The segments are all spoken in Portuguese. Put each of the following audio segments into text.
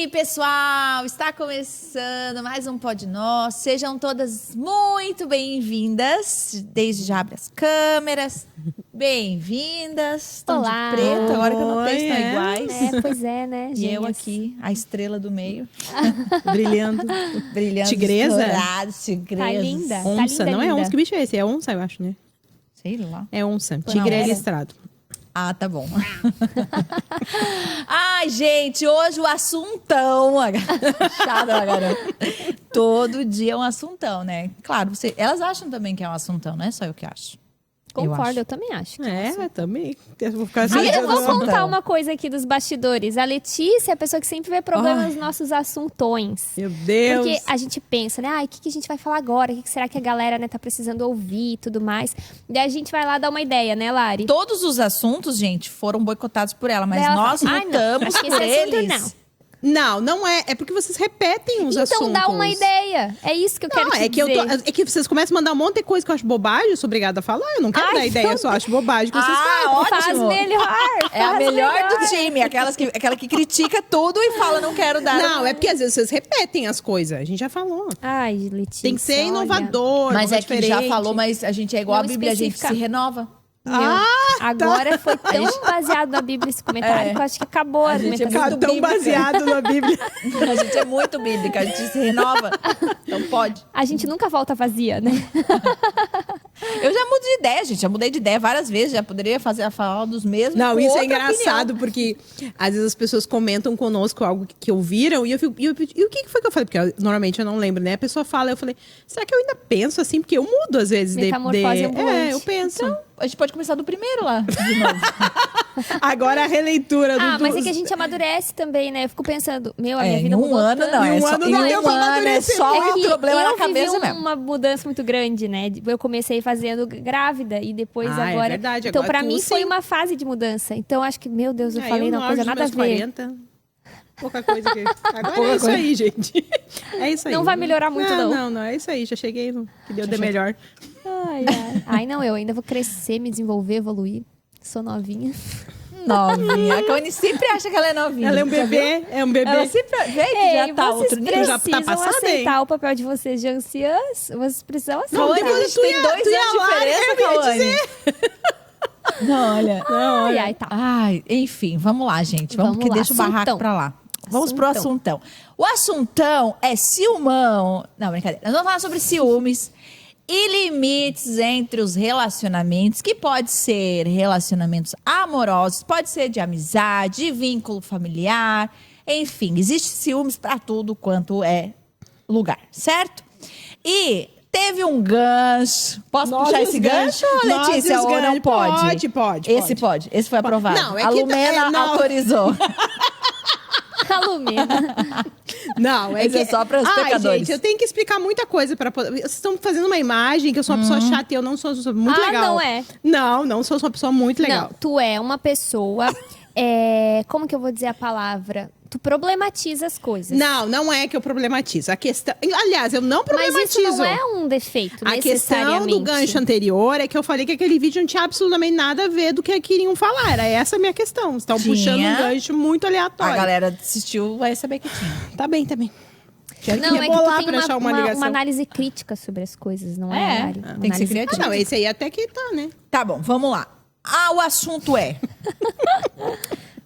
aí, pessoal? Está começando mais um Pod Nosso. Sejam todas muito bem-vindas. Desde já abre as câmeras. Bem-vindas. Estão de preto, agora que eu notei, estão iguais. É, pois é, né, E eu aqui, a estrela do meio. Brilhando. Brilhando. Tigresa? Tigresa. Tá linda. Onça, Tá linda, não é linda. onça, que bicho é esse? É onça, eu acho, né? Sei lá. É onça. Não, Tigre era. listrado. Ah, tá bom. Ai, gente, hoje o assuntão. Chata, garota. Todo dia é um assuntão, né? Claro, elas acham também que é um assuntão, não é só eu que acho. Concordo, eu também acho. Também. Eu vou ficar assim. Eu vou assuntão. contar uma coisa aqui dos bastidores. A Letícia é a pessoa que sempre vê problema nos nossos assuntões. Meu Deus. Porque a gente pensa, né? O que a gente vai falar agora? O que será que a galera, né, tá precisando ouvir e tudo mais? Daí a gente vai lá dar uma ideia, né, Lari? Todos os assuntos, gente, foram boicotados por ela, mas Ela nós fala, "Ai, não, lutamos acho que por esse assunto eles. não." Não, não é. É porque vocês repetem os assuntos. Então dá uma ideia. É isso que eu quero Não, te é que, dizer. é que vocês começam a mandar um monte de coisa que eu acho bobagem, eu sou obrigada a falar. Eu não quero dar ideia, eu só acho bobagem que vocês fazem. ótimo. Faz melhor. É a faz melhor melhor. do time, aquela que critica tudo e fala, não quero dar. Não, é porque às vezes vocês repetem as coisas. A gente já falou. Ai, Letícia. Tem que ser olha. inovador. Mas uma é que já diferente. falou, mas a gente é igual Não a Bíblia, a gente especifica. se renova. Agora foi tão baseado na Bíblia esse comentário que eu acho que acabou a A gente é argumentação. muito Tão bíblica. baseado na Bíblia. A gente é muito bíblica, a gente se renova. Então pode. A gente nunca volta vazia, né? Eu já mudo de ideia, gente. Já mudei de ideia várias vezes. Já poderia falar dos mesmos. Não, com isso é outra engraçado, opinião. porque às vezes as pessoas comentam conosco algo que ouviram e eu fico. E o que foi que eu falei? Porque normalmente eu não lembro, né? A pessoa fala, eu falei, será que eu ainda penso assim? Porque eu mudo às vezes. Metamorfose ambulante. eu penso. Então, a gente pode começar do primeiro lá, de novo. Agora a releitura do. Mas é que a gente amadurece também, né? Eu fico pensando, a minha Em vida um mudou ano, tanto. não. Em um É só, ano em não um deu pra ano é amadurecer só É um que problema eu na cabeça vivi mesmo. uma mudança muito grande, né? Eu comecei fazendo grávida e depois Ah, é agora... verdade, Então, agora pra tu mim, foi sim. uma fase de mudança. Então, acho que, meu Deus, eu Ah, falei no uma coisa auge dos nada a meus ver. 40, pouca coisa que. Agora Pouca é isso coisa. aí, gente. É isso aí. Não vai melhorar muito, não. Não, é isso aí. Já cheguei no que deu de melhor. Ai, não, eu ainda vou crescer, me desenvolver, evoluir. Sou novinha. Novinha. A Cone sempre acha que ela é novinha. Ela é um Já viu? bebê, é um bebê. Ela sempre vê que já tá vocês outro nível. Já tá precisam passada, aceitar o papel de vocês de anciãs. Vocês precisam aceitar. Cauane, depois a gente tu tem ia- 2 tu ia anos de lá, diferença, eu ia Cauane. Não, olha. Ai, tá. Ai, enfim, vamos lá, gente. Vamos, Vamos que lá, deixa o barraco assuntão. pra lá. Vamos pro Assuntão. assuntão. O assuntão é ciúmão. Não, brincadeira. Nós vamos falar sobre ciúmes e limites entre os relacionamentos, que pode ser relacionamentos amorosos, pode ser de amizade, de vínculo familiar. Enfim, existe ciúmes pra tudo quanto é lugar, certo? E teve um gancho. Posso Nós puxar e os esse gancho, ganchos. Letícia, Nós e os ou não ganchos. pode? Pode. Esse pode. Esse foi aprovado. Não, é a que- Lumena não. autorizou. A Lumena. Não, é Esse que... é só para os pecadores. Gente, eu tenho que explicar muita coisa para poder... Vocês estão fazendo uma imagem que eu sou uma pessoa chata e eu não sou uma pessoa muito legal. Não é? Não sou uma pessoa muito legal. Não, tu é uma pessoa... como que eu vou dizer a palavra? Tu problematiza as coisas. Não é que eu problematizo. A questão... Aliás, eu não Mas problematizo. isso não é um defeito, A questão necessariamente. do gancho anterior é que eu falei que aquele vídeo não tinha absolutamente nada a ver do que queriam falar. Era essa a minha questão. Estão Tinha. puxando um gancho muito A aleatório. galera assistiu, vai saber que tinha. Tá bem. Tinha Não, é que rebolar tu tem pra achar uma ligação. uma análise crítica sobre as coisas, não é, É, Lari? tem que ser Análise criativo. Não, esse aí até que tá, né? Tá bom, vamos lá. O assunto é...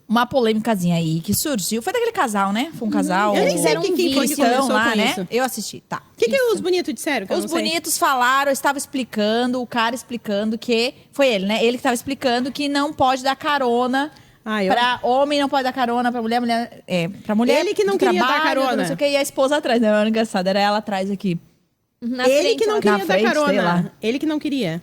uma polêmicazinha aí que surgiu. Foi daquele casal, né? Foi um casal... Eu nem sei Fizeram um quem foi que vídeo começou lá, com né? isso. Eu assisti, tá. O que os bonitos disseram? Que eu Os não sei? bonitos falaram, eu estava explicando, o cara explicando que... Foi ele, né? Ele que estava explicando que não pode dar carona... Pra homem não pode dar carona, pra mulher, pra mulher Ele que não queria dar trabalha, carona. Não sei o quê, e a esposa atrás, né? Era engraçado, era ela atrás aqui. Na Ele frente, que não ela- queria Na dar frente, sei lá. carona. Ele que não queria.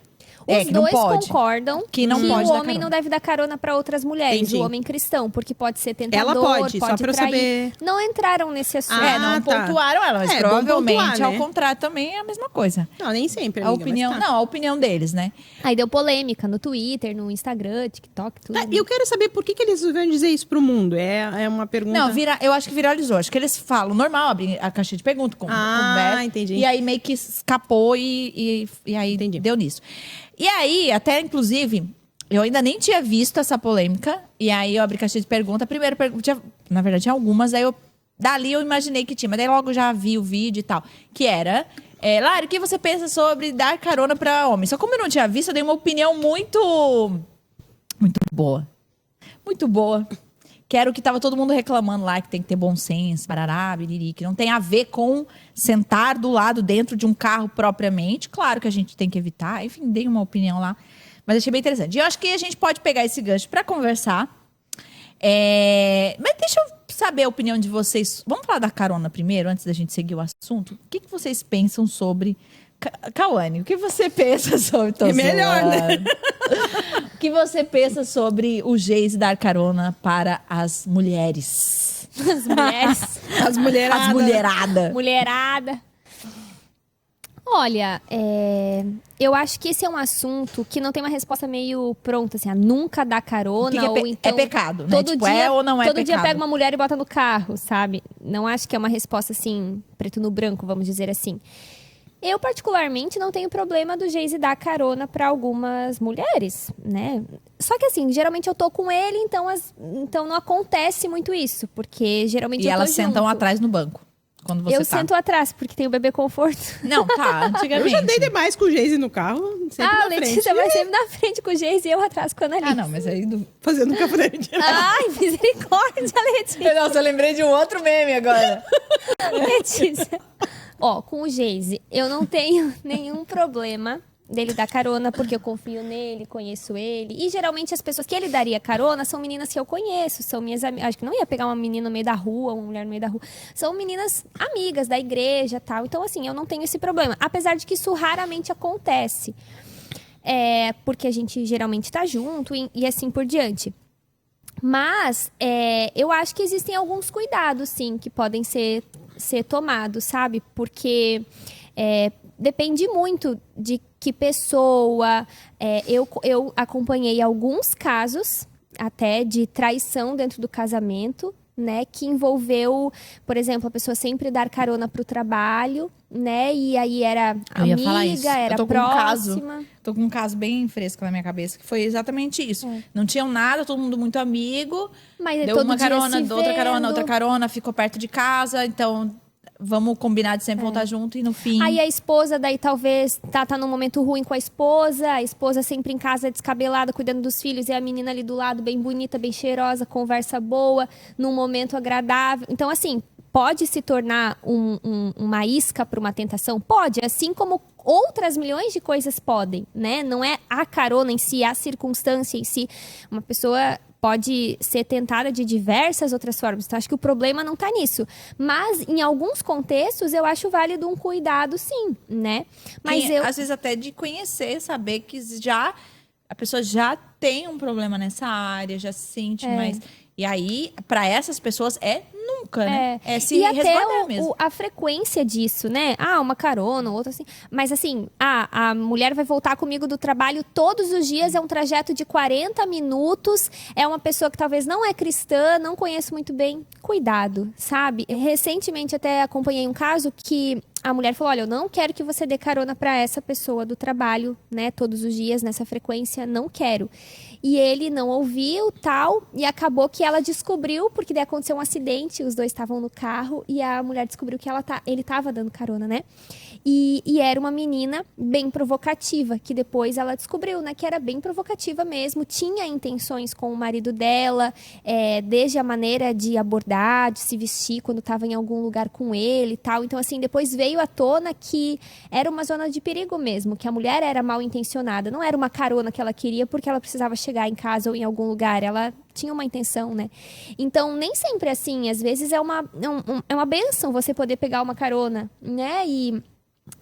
Os que não dois pode. concordam Que não pode o dar homem carona. não deve dar carona para outras mulheres, Entendi. o homem cristão, porque pode ser tentador, Ela pode, só pra eu trair. saber. Não entraram nesse assunto. Não tá. pontuaram ela, mas É, bom provavelmente pontuar, né? ao contrário também é a mesma coisa. Não, nem sempre, A amiga, opinião, mas tá. não, a opinião deles, né? Aí deu polêmica no Twitter, no Instagram, TikTok, tudo. Tá, e eu quero saber por que eles resolveram dizer isso pro mundo. É uma pergunta... Não, eu acho que viralizou. Acho que eles falam normal, abrem a caixa de perguntas, conversa. Entendi. E aí meio que escapou e aí Entendi. deu nisso. E aí, até inclusive, eu ainda nem tinha visto essa polêmica. E aí eu abri caixa de pergunta. A primeira pergunta, na verdade tinha algumas, aí eu Dali eu imaginei que tinha, mas daí logo já vi o vídeo e tal. Que era... Lari, o que você pensa sobre dar carona pra homem? Só como eu não tinha visto, eu dei uma opinião muito boa. Muito boa. Que era o que tava todo mundo reclamando lá, que tem que ter bom senso, parará, biriri, que não tem a ver com sentar do lado dentro de um carro propriamente. Claro que a gente tem que evitar. Enfim, dei uma opinião lá. Mas achei bem interessante. E eu acho que a gente pode pegar esse gancho pra conversar. Mas deixa eu saber a opinião de vocês. Vamos falar da carona primeiro, antes da gente seguir o assunto. O que vocês pensam sobre... Cauane, o que você pensa sobre... É melhor, né? O que você pensa sobre o Geise dar carona para as mulheres? As mulheres. As mulheradas. As mulherada. Mulherada. Olha, eu acho que esse é um assunto que não tem uma resposta meio pronta, assim, nunca dar carona, ou então... É pecado, né? Todo Tipo, dia, ou não é todo pecado? dia pega uma mulher e bota no carro, sabe? Não acho que é uma resposta, assim, preto no branco, vamos dizer assim. Eu, particularmente, não tenho problema do Geise dar carona para algumas mulheres, né? Só que, assim, geralmente eu tô com ele, então não acontece muito isso, porque geralmente E eu tô elas sentam junto. atrás no banco, quando você Eu tá. sento atrás, porque tem o bebê conforto. Não, tá, Eu antigamente. já dei demais com o Geise no carro, sempre Ah, na Letícia frente. vai sempre na frente com o Geise e eu atrás com a Annalise. Ah, não, mas aí... Fazendo cafunéria. Ai, misericórdia, Letícia. Nossa, eu lembrei de um outro meme agora. Letícia. Ó, com o Geise, eu não tenho nenhum problema dele dar carona, porque eu confio nele, conheço ele. E geralmente as pessoas que ele daria carona são meninas que eu conheço, são minhas amigas. Acho que não ia pegar uma menina no meio da rua, uma mulher no meio da rua. São meninas amigas da igreja e tal. Então, assim, eu não tenho esse problema. Apesar de que isso raramente acontece. Porque a gente geralmente tá junto e assim por diante. Mas eu acho que existem alguns cuidados, sim, que podem ser tomados, sabe? Porque depende muito de que pessoa. Eu acompanhei alguns casos até de traição dentro do casamento, né? Que envolveu, por exemplo, a pessoa sempre dar carona pro trabalho, né? E aí era Eu ia falar isso. amiga, era Eu tô com um caso. próxima. Tô com um caso bem fresco na minha cabeça, que foi exatamente isso. Não tinham nada, todo mundo muito amigo. Mas Deu todo uma dia carona, se outra carona, vendo. outra carona, ficou perto de casa, então vamos combinar de sempre voltar junto e no fim. Aí a esposa, daí talvez tá num momento ruim com a esposa sempre em casa descabelada, cuidando dos filhos, e a menina ali do lado, bem bonita, bem cheirosa, conversa boa, num momento agradável. Então, assim, pode se tornar uma isca para uma tentação? Pode, assim como outras milhões de coisas podem, né? Não é a carona em si, a circunstância em si. Uma pessoa pode ser tentada de diversas outras formas. Então, acho que o problema não está nisso. Mas, em alguns contextos, eu acho válido um cuidado, sim, né? Mas Às vezes até de conhecer, saber que a pessoa já tem um problema nessa área, já se sente mais... E aí, para essas pessoas, nunca, né? É se e até resguardar mesmo. a frequência disso, né? Uma carona, outra assim. Mas assim, a mulher vai voltar comigo do trabalho todos os dias, é um trajeto de 40 minutos, é uma pessoa que talvez não é cristã, não conheço muito bem. Cuidado, sabe? Recentemente até acompanhei um caso que a mulher falou, olha, eu não quero que você dê carona para essa pessoa do trabalho, né? Todos os dias, nessa frequência, não quero. E ele não ouviu, tal, e acabou que ela descobriu, porque daí aconteceu um acidente, os dois estavam no carro, e a mulher descobriu que ele estava dando carona, né? E era uma menina bem provocativa, que depois ela descobriu, né? Que era bem provocativa mesmo, tinha intenções com o marido dela, desde a maneira de abordar, de se vestir quando estava em algum lugar com ele e tal. Então, assim, depois veio à tona que era uma zona de perigo mesmo, que a mulher era mal intencionada, não era uma carona que ela queria porque ela precisava chegar em casa ou em algum lugar, ela tinha uma intenção, né? Então, nem sempre é assim, às vezes é uma bênção você poder pegar uma carona, né? E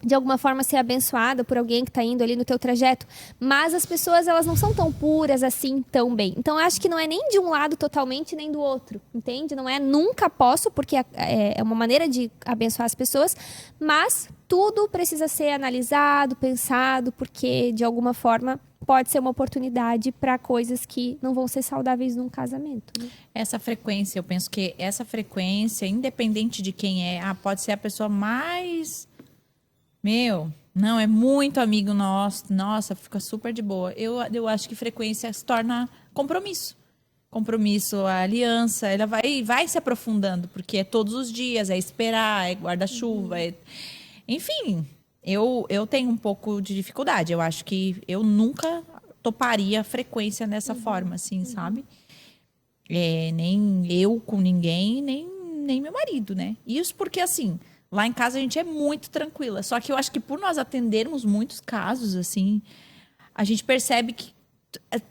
de alguma forma ser abençoada por alguém que está indo ali no teu trajeto, mas as pessoas, elas não são tão puras assim, tão bem. Então, eu acho que não é nem de um lado totalmente, nem do outro, entende? Não é nunca posso, porque é uma maneira de abençoar as pessoas, mas tudo precisa ser analisado, pensado, porque de alguma forma pode ser uma oportunidade para coisas que não vão ser saudáveis num casamento, né? Essa frequência, eu penso que essa frequência, independente de quem pode ser a pessoa mais... não, é muito amigo nosso, nossa, fica super de boa. Eu acho que frequência se torna compromisso. compromisso, a aliança, ela vai se aprofundando, porque é todos os dias, é esperar, é guarda-chuva, enfim, eu tenho um pouco de dificuldade. Eu acho que eu nunca toparia a frequência dessa forma, assim, sabe? Nem eu com ninguém, nem meu marido, né? Isso porque, assim, lá em casa a gente é muito tranquila. Só que eu acho que por nós atendermos muitos casos, assim, a gente percebe que,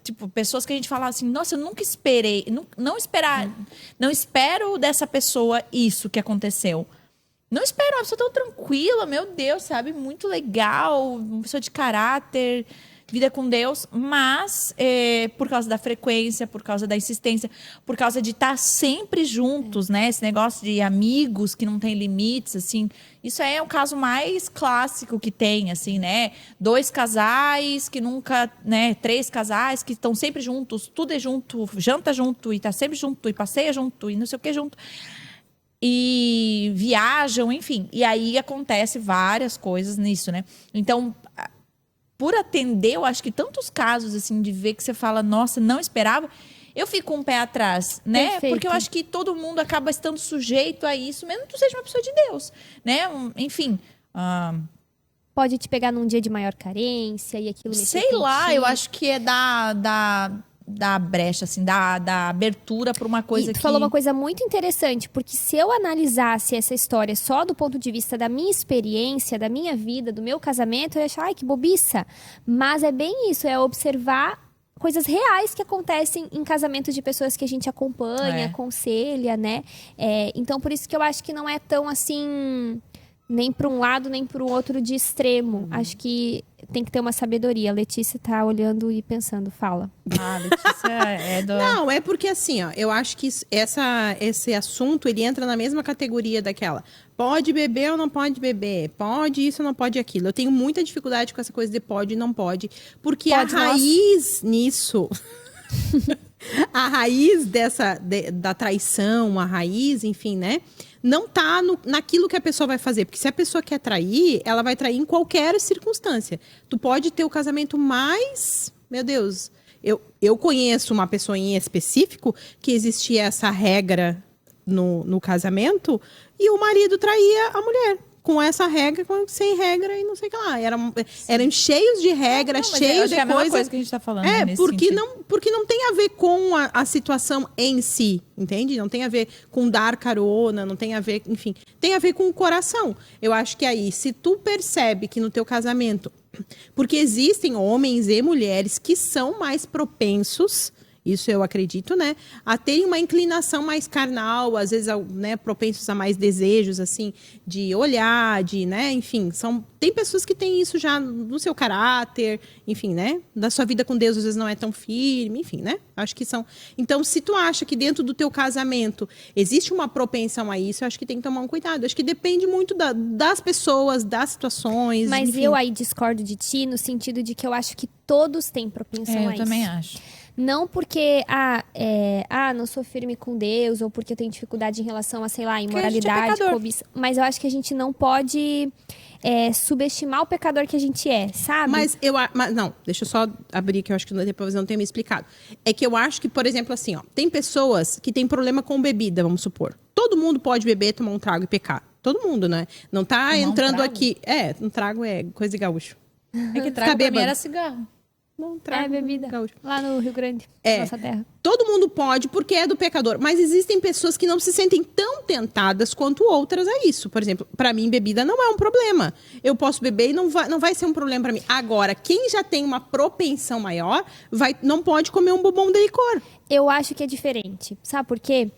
tipo, pessoas que a gente fala assim, nossa, eu nunca esperei, não espero dessa pessoa isso que aconteceu. Não espero, uma pessoa tão tranquila, meu Deus, sabe? Muito legal, uma pessoa de caráter, vida com Deus, mas por causa da frequência, por causa da insistência, por causa de estar sempre juntos, né? Esse negócio de amigos que não tem limites, assim. Isso aí é o caso mais clássico que tem, assim, né? 2 casais que nunca, né? 3 casais que estão sempre juntos, tudo é junto, janta junto, e tá sempre junto, e passeia junto, e não sei o que junto. E viajam, enfim. E aí acontece várias coisas nisso, né? Então, por atender, eu acho que tantos casos, assim, de ver que você fala, nossa, não esperava, eu fico um pé atrás, né? Perfeito. Porque eu acho que todo mundo acaba estando sujeito a isso, mesmo que tu seja uma pessoa de Deus, né? Enfim, Pode te pegar num dia de maior carência e aquilo mexer sei lá, contigo. eu acho que é da brecha, assim, da abertura para uma coisa E tu que... falou uma coisa muito interessante, porque se eu analisasse essa história só do ponto de vista da minha experiência, da minha vida, do meu casamento, eu ia achar, ai, que bobiça. Mas é bem isso, é observar coisas reais que acontecem em casamentos de pessoas que a gente acompanha, aconselha, né? Então, por isso que eu acho que não é tão assim... nem para um lado, nem para o outro de extremo. Acho que tem que ter uma sabedoria. A Letícia tá olhando e pensando, fala. Letícia é do... Não, é porque assim, ó, eu acho que esse assunto, ele entra na mesma categoria daquela. Pode beber ou não pode beber? Pode isso ou não pode aquilo? Eu tenho muita dificuldade com essa coisa de pode e não pode. Porque Pode, a raiz nisso... a raiz da traição, a raiz, enfim, né? Não tá naquilo que a pessoa vai fazer. Porque se a pessoa quer trair, ela vai trair em qualquer circunstância. Tu pode ter o casamento mais... Meu Deus, eu conheço uma pessoa em específico que existia essa regra no casamento e o marido traía a mulher. Com essa regra, sem regra e não sei o que lá. Eram cheios de regras, cheios de é a mesma coisa. coisa que a gente tá falando. Nesse porque sentido. porque não tem a ver com a situação em si, entende? Não tem a ver com dar carona, não tem a ver, enfim. Tem a ver com o coração. Eu acho que aí, se tu percebe que no teu casamento... Porque existem homens e mulheres que são mais propensos... Isso eu acredito, né? A terem uma inclinação mais carnal, às vezes, né, propensos a mais desejos, assim, de olhar, né? Enfim, tem pessoas que têm isso já no seu caráter, enfim, né? Da sua vida com Deus, às vezes, não é tão firme, enfim, né? Acho que são... Então, se tu acha que dentro do teu casamento existe uma propensão a isso, eu acho que tem que tomar um cuidado. Acho que depende muito das pessoas, das situações, Mas enfim. eu aí discordo de ti no sentido de que eu acho que todos têm propensão a Eu isso. também acho. Não porque, não sou firme com Deus, ou porque eu tenho dificuldade em relação a, sei lá, imoralidade, pecador. cobiça. Mas eu acho que a gente não pode subestimar o pecador que a gente é, sabe? Mas não, deixa eu só abrir, que eu acho que depois não tenho me explicado. É que eu acho que, por exemplo, assim, ó, tem pessoas que têm problema com bebida, vamos supor. Todo mundo pode beber, tomar um trago e pecar. Todo mundo, né? Não tá Tomar um entrando trago? aqui... um trago é coisa de gaúcho. É que trago pra mim era cigarro. Não, trago bebida. gaúcho. Lá no Rio Grande, nossa terra. Todo mundo pode, porque é do pecador. Mas existem pessoas que não se sentem tão tentadas quanto outras a isso. Por exemplo, para mim, bebida não é um problema. Eu posso beber e não vai ser um problema para mim. Agora, quem já tem uma propensão maior, não pode comer um bombom de licor. Eu acho que é diferente. Sabe por quê?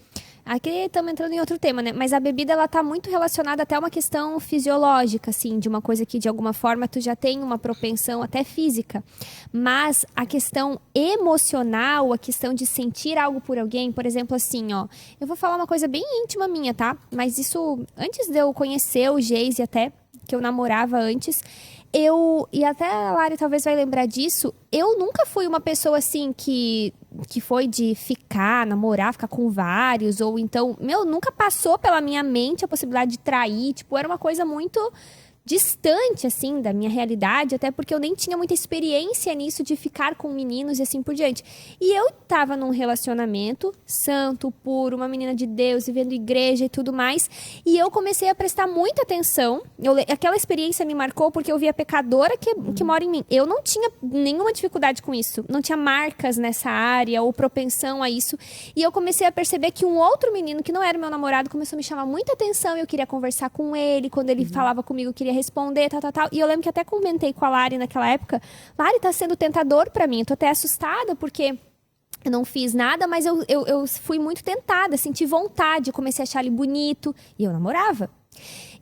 Aqui estamos entrando em outro tema, né? Mas a bebida, ela tá muito relacionada até a uma questão fisiológica, assim, de uma coisa que, de alguma forma, tu já tem uma propensão até física. Mas a questão emocional, a questão de sentir algo por alguém, por exemplo, assim, ó... Eu vou falar uma coisa bem íntima minha, tá? Mas isso, antes de eu conhecer o Geise até, que eu namorava antes... E até a Lari talvez vai lembrar disso, eu nunca fui uma pessoa assim que foi de namorar, ficar com vários, ou então, nunca passou pela minha mente a possibilidade de trair, tipo, era uma coisa muito distante, assim, da minha realidade, até porque eu nem tinha muita experiência nisso de ficar com meninos e assim por diante. E eu tava num relacionamento santo, puro, uma menina de Deus, vivendo igreja e tudo mais, e eu comecei a prestar muita atenção. Aquela experiência me marcou porque eu vi a pecadora que mora em mim. Eu não tinha nenhuma dificuldade com isso, não tinha marcas nessa área ou propensão a isso, e eu comecei a perceber que um outro menino, que não era meu namorado, começou a me chamar muita atenção, eu queria conversar com ele, quando ele falava comigo, eu queria responder, tal. E eu lembro que até comentei com a Lari naquela época, Lari, tá sendo tentador pra mim, eu tô até assustada, porque eu não fiz nada, mas eu fui muito tentada, senti vontade, comecei a achar ele bonito, e eu namorava.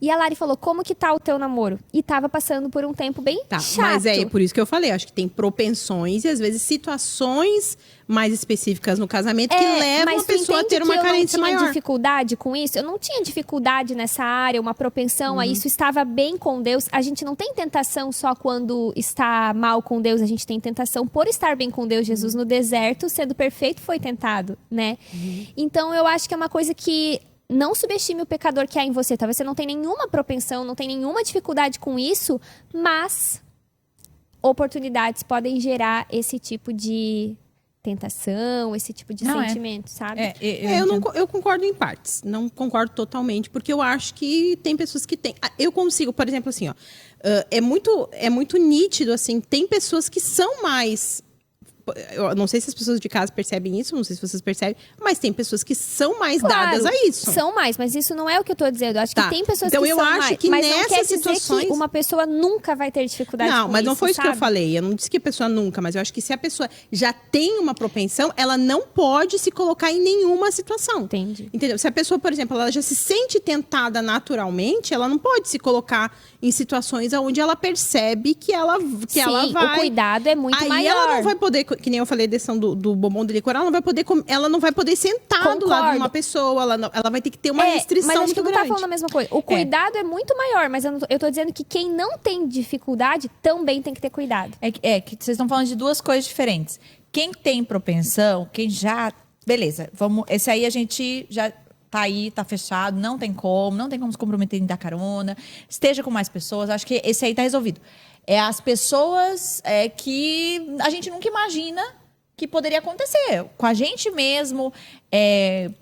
E a Lari falou, como que tá o teu namoro? E tava passando por um tempo bem chato. Mas é por isso que eu falei, acho que tem propensões e às vezes situações mais específicas no casamento que levam a pessoa a ter uma carência maior. Eu não tinha dificuldade com isso? Eu não tinha dificuldade nessa área, uma propensão a isso, estava bem com Deus. A gente não tem tentação só quando está mal com Deus, a gente tem tentação por estar bem com Deus. Jesus no deserto, sendo perfeito, foi tentado, né? Então eu acho que é uma coisa que não subestime o pecador que há em você. Talvez você não tenha nenhuma propensão, não tenha nenhuma dificuldade com isso, mas oportunidades podem gerar esse tipo de tentação, esse tipo de sentimento, sabe? Eu concordo em partes. Não concordo totalmente, porque eu acho que tem pessoas que têm. Eu consigo, por exemplo, assim, ó. É muito nítido, assim, tem pessoas que são mais. Eu não sei se as pessoas de casa percebem isso, não sei se vocês percebem, mas tem pessoas que são mais dadas a isso. São mais, mas isso não é o que eu tô dizendo. Eu acho que tem pessoas então, que eu são acho mais, que mas nessas não quer dizer situações... que uma pessoa nunca vai ter dificuldade com isso. Não, mas não foi isso que eu sabe? falei. Eu não disse que a pessoa nunca, mas eu acho que se a pessoa já tem uma propensão, ela não pode se colocar em nenhuma situação. Entendi. Entendeu? Se a pessoa, por exemplo, ela já se sente tentada naturalmente, ela não pode se colocar em situações onde ela percebe que ela vai... o cuidado é muito maior. Aí ela não vai poder, que nem eu falei desse do bombom de licor, ela não vai poder sentar do lado de uma pessoa, ela vai ter que ter uma restrição mas acho muito que não grande. tá falando a mesma coisa. O cuidado é muito maior, mas eu tô dizendo que quem não tem dificuldade também tem que ter cuidado. Que vocês estão falando de duas coisas diferentes. Quem tem propensão, quem já... Beleza, esse aí a gente já tá aí, tá fechado, não tem como se comprometer em dar carona, esteja com mais pessoas, acho que esse aí tá resolvido. É as pessoas que a gente nunca imagina que poderia acontecer com a gente mesmo,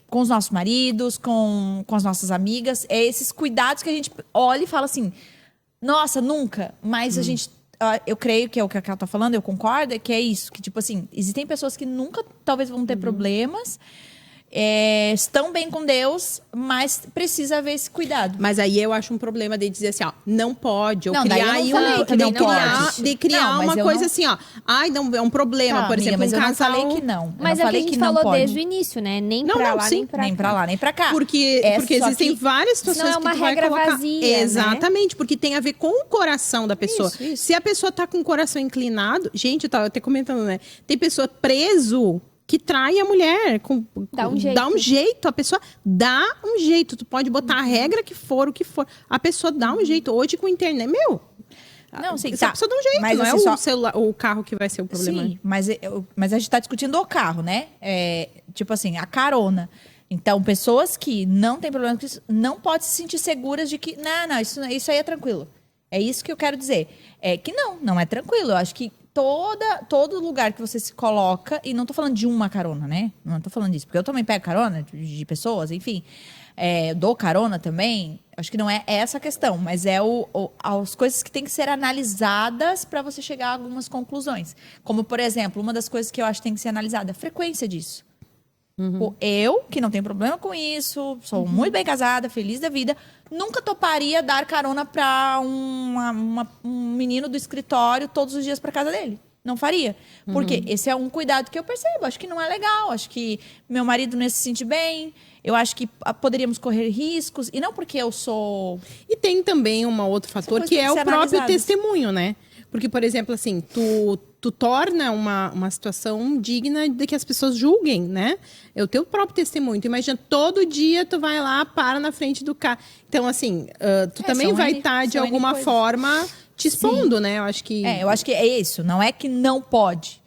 com os nossos maridos, com as nossas amigas. É esses cuidados que a gente olha e fala assim, nossa, nunca. Mas a gente, eu creio que é o que a Ká tá falando, eu concordo, que é isso. Que tipo assim, existem pessoas que nunca talvez vão ter problemas, estão bem com Deus, mas precisa haver esse cuidado. Mas aí eu acho um problema de dizer assim, ó, não pode, ou Não, criar daí eu não falei que não pode. de criar Não, mas uma eu coisa não- assim, ó. Ai, não, é um problema, Tá, por amiga, exemplo, mas um eu não casal... falei que não. Eu Mas não é o que a falei gente não falou pode. desde o início, né? Nem Não, pra não, lá, sim. nem pra Nem cá. pra lá, nem pra cá. Porque Só existem que- várias situações Não é que uma tu vai regra colocar... vazia, né? Exatamente, porque tem a ver com o coração da pessoa. Isso. Se a pessoa tá com o coração inclinado... Gente, eu tava até comentando, né? Tem pessoa preso que trai a mulher. Dá um jeito. Dá um jeito. A pessoa dá um jeito. Tu pode botar a regra que for, o que for. A pessoa dá um jeito. Hoje com a internet, Não, sim, essa tá. pessoa dá um jeito, Mas, não assim, é o celular, o carro que vai ser o problema. Sim, mas a gente tá discutindo o carro, né? Tipo assim, a carona. Então, pessoas que não têm problema com isso, não podem se sentir seguras de que, não, isso aí é tranquilo. É isso que eu quero dizer. É que não é tranquilo. Eu acho que todo lugar que você se coloca, e não tô falando de uma carona, né? Não tô falando disso, porque eu também pego carona de pessoas, enfim. Dou carona também. Acho que não é essa a questão, mas as coisas que têm que ser analisadas para você chegar a algumas conclusões. Como, por exemplo, uma das coisas que eu acho que tem que ser analisada, a frequência disso. Eu, que não tenho problema com isso, sou muito bem casada, feliz da vida, nunca toparia dar carona para um menino do escritório todos os dias para casa dele. Não faria. Porque esse é um cuidado que eu percebo. Acho que não é legal. Acho que meu marido não ia se sentir bem. Eu acho que poderíamos correr riscos. E não porque eu sou... E tem também um outro fator coisas que têm é que o ser próprio analisadas. testemunho, né? Porque, por exemplo, assim, tu torna uma situação digna de que as pessoas julguem, né? É o teu próprio testemunho. Tu imagina, todo dia tu vai lá, para na frente do carro. Então, assim, tu também são vai N- estar, de são N alguma coisas. forma, te expondo, né? Eu acho que... Eu acho que é isso. Não é que não pode.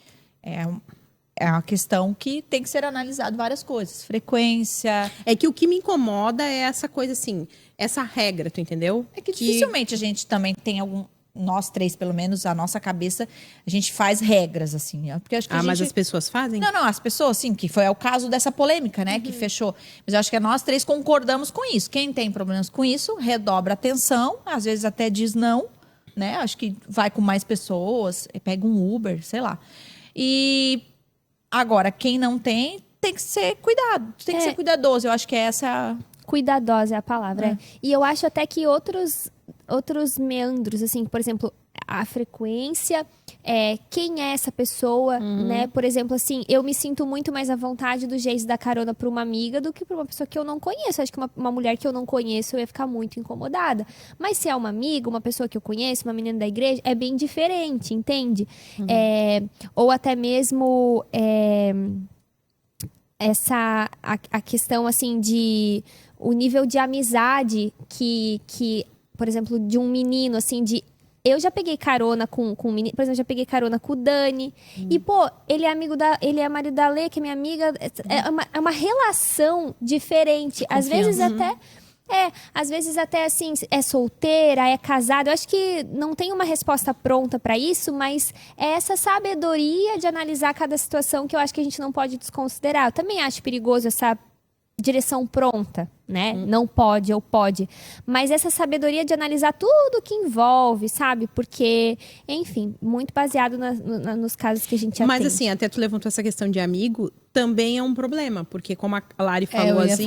é uma questão que tem que ser analisado várias coisas. Frequência. É que o que me incomoda é essa coisa assim, essa regra, tu entendeu? É que dificilmente a gente também tem algum. Nós três, pelo menos, a nossa cabeça, a gente faz regras, assim. Porque acho que mas as pessoas fazem? Não, as pessoas, sim, que foi o caso dessa polêmica, né, que fechou. Mas eu acho que nós três concordamos com isso. Quem tem problemas com isso, redobra a atenção, às vezes até diz não, né? Acho que vai com mais pessoas, pega um Uber, sei lá. E agora, quem não tem, tem que ser cuidado, tem que ser cuidadoso. Eu acho que essa... Cuidadosa é a palavra. E eu acho até que outros meandros, assim, por exemplo, a frequência, quem é essa pessoa, né? Por exemplo, assim, eu me sinto muito mais à vontade do jeito da carona para uma amiga do que para uma pessoa que eu não conheço. Acho que uma mulher que eu não conheço, eu ia ficar muito incomodada. Mas se é uma amiga, uma pessoa que eu conheço, uma menina da igreja, é bem diferente, entende? Ou até mesmo a questão, assim, de o nível de amizade que, por exemplo, de um menino, assim, eu já peguei carona com um menino, por exemplo, já peguei carona com o Dani. E, pô, ele é marido da Lê, que é minha amiga. É uma relação diferente. Às vezes até, assim, é solteira, é casada. Eu acho que não tem uma resposta pronta pra isso, mas é essa sabedoria de analisar cada situação que eu acho que a gente não pode desconsiderar. Eu também acho perigoso essa direção pronta, né? Não pode ou pode. Mas essa sabedoria de analisar tudo que envolve, sabe? Porque, enfim, muito baseado nos casos que a gente atende. Mas assim, até tu levantou essa questão de amigo, também é um problema. Porque como a Lari falou assim...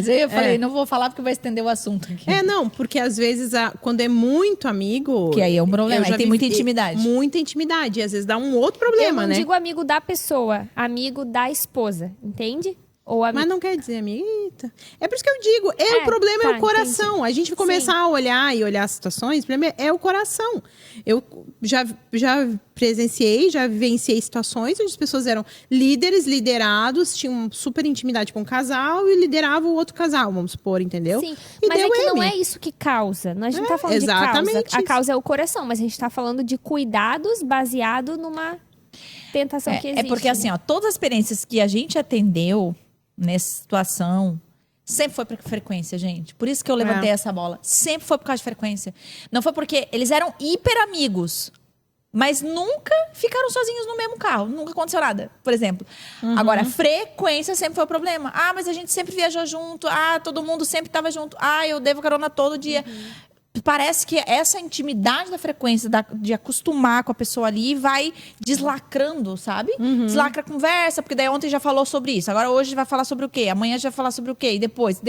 eu falei, não vou falar porque vai estender o assunto aqui. Não, porque às vezes, quando é muito amigo... Que aí é um problema, aí tem muita intimidade. Muita intimidade, e às vezes dá um outro problema, eu não né? digo amigo da pessoa, amigo da esposa, entende? Mas não quer dizer, amiga. Eita. É por isso que eu digo, o problema é o coração. Entendi. A gente vai começar a olhar as situações, o problema é o coração. Eu já presenciei, já vivenciei situações onde as pessoas eram líderes, liderados, tinham super intimidade com um casal e lideravam o outro casal, vamos supor, entendeu? Sim, mas é que não é isso que causa. A gente não tá falando de causa. A causa é o coração, mas a gente tá falando de cuidados baseado numa tentação que existe. É porque, assim, todas as experiências que a gente atendeu nessa situação, sempre foi por frequência, gente. Por isso que eu levantei essa bola. Sempre foi por causa de frequência. Não foi porque eles eram hiper amigos, mas nunca ficaram sozinhos no mesmo carro. Nunca aconteceu nada, por exemplo. Agora, frequência sempre foi o problema. Mas a gente sempre viajou junto. Todo mundo sempre estava junto. Eu devo carona todo dia. Parece que essa intimidade da frequência, de acostumar com a pessoa ali, vai deslacrando, sabe? Deslacra a conversa, porque daí ontem já falou sobre isso. Agora hoje vai falar sobre o quê? Amanhã já vai falar sobre o quê? E depois.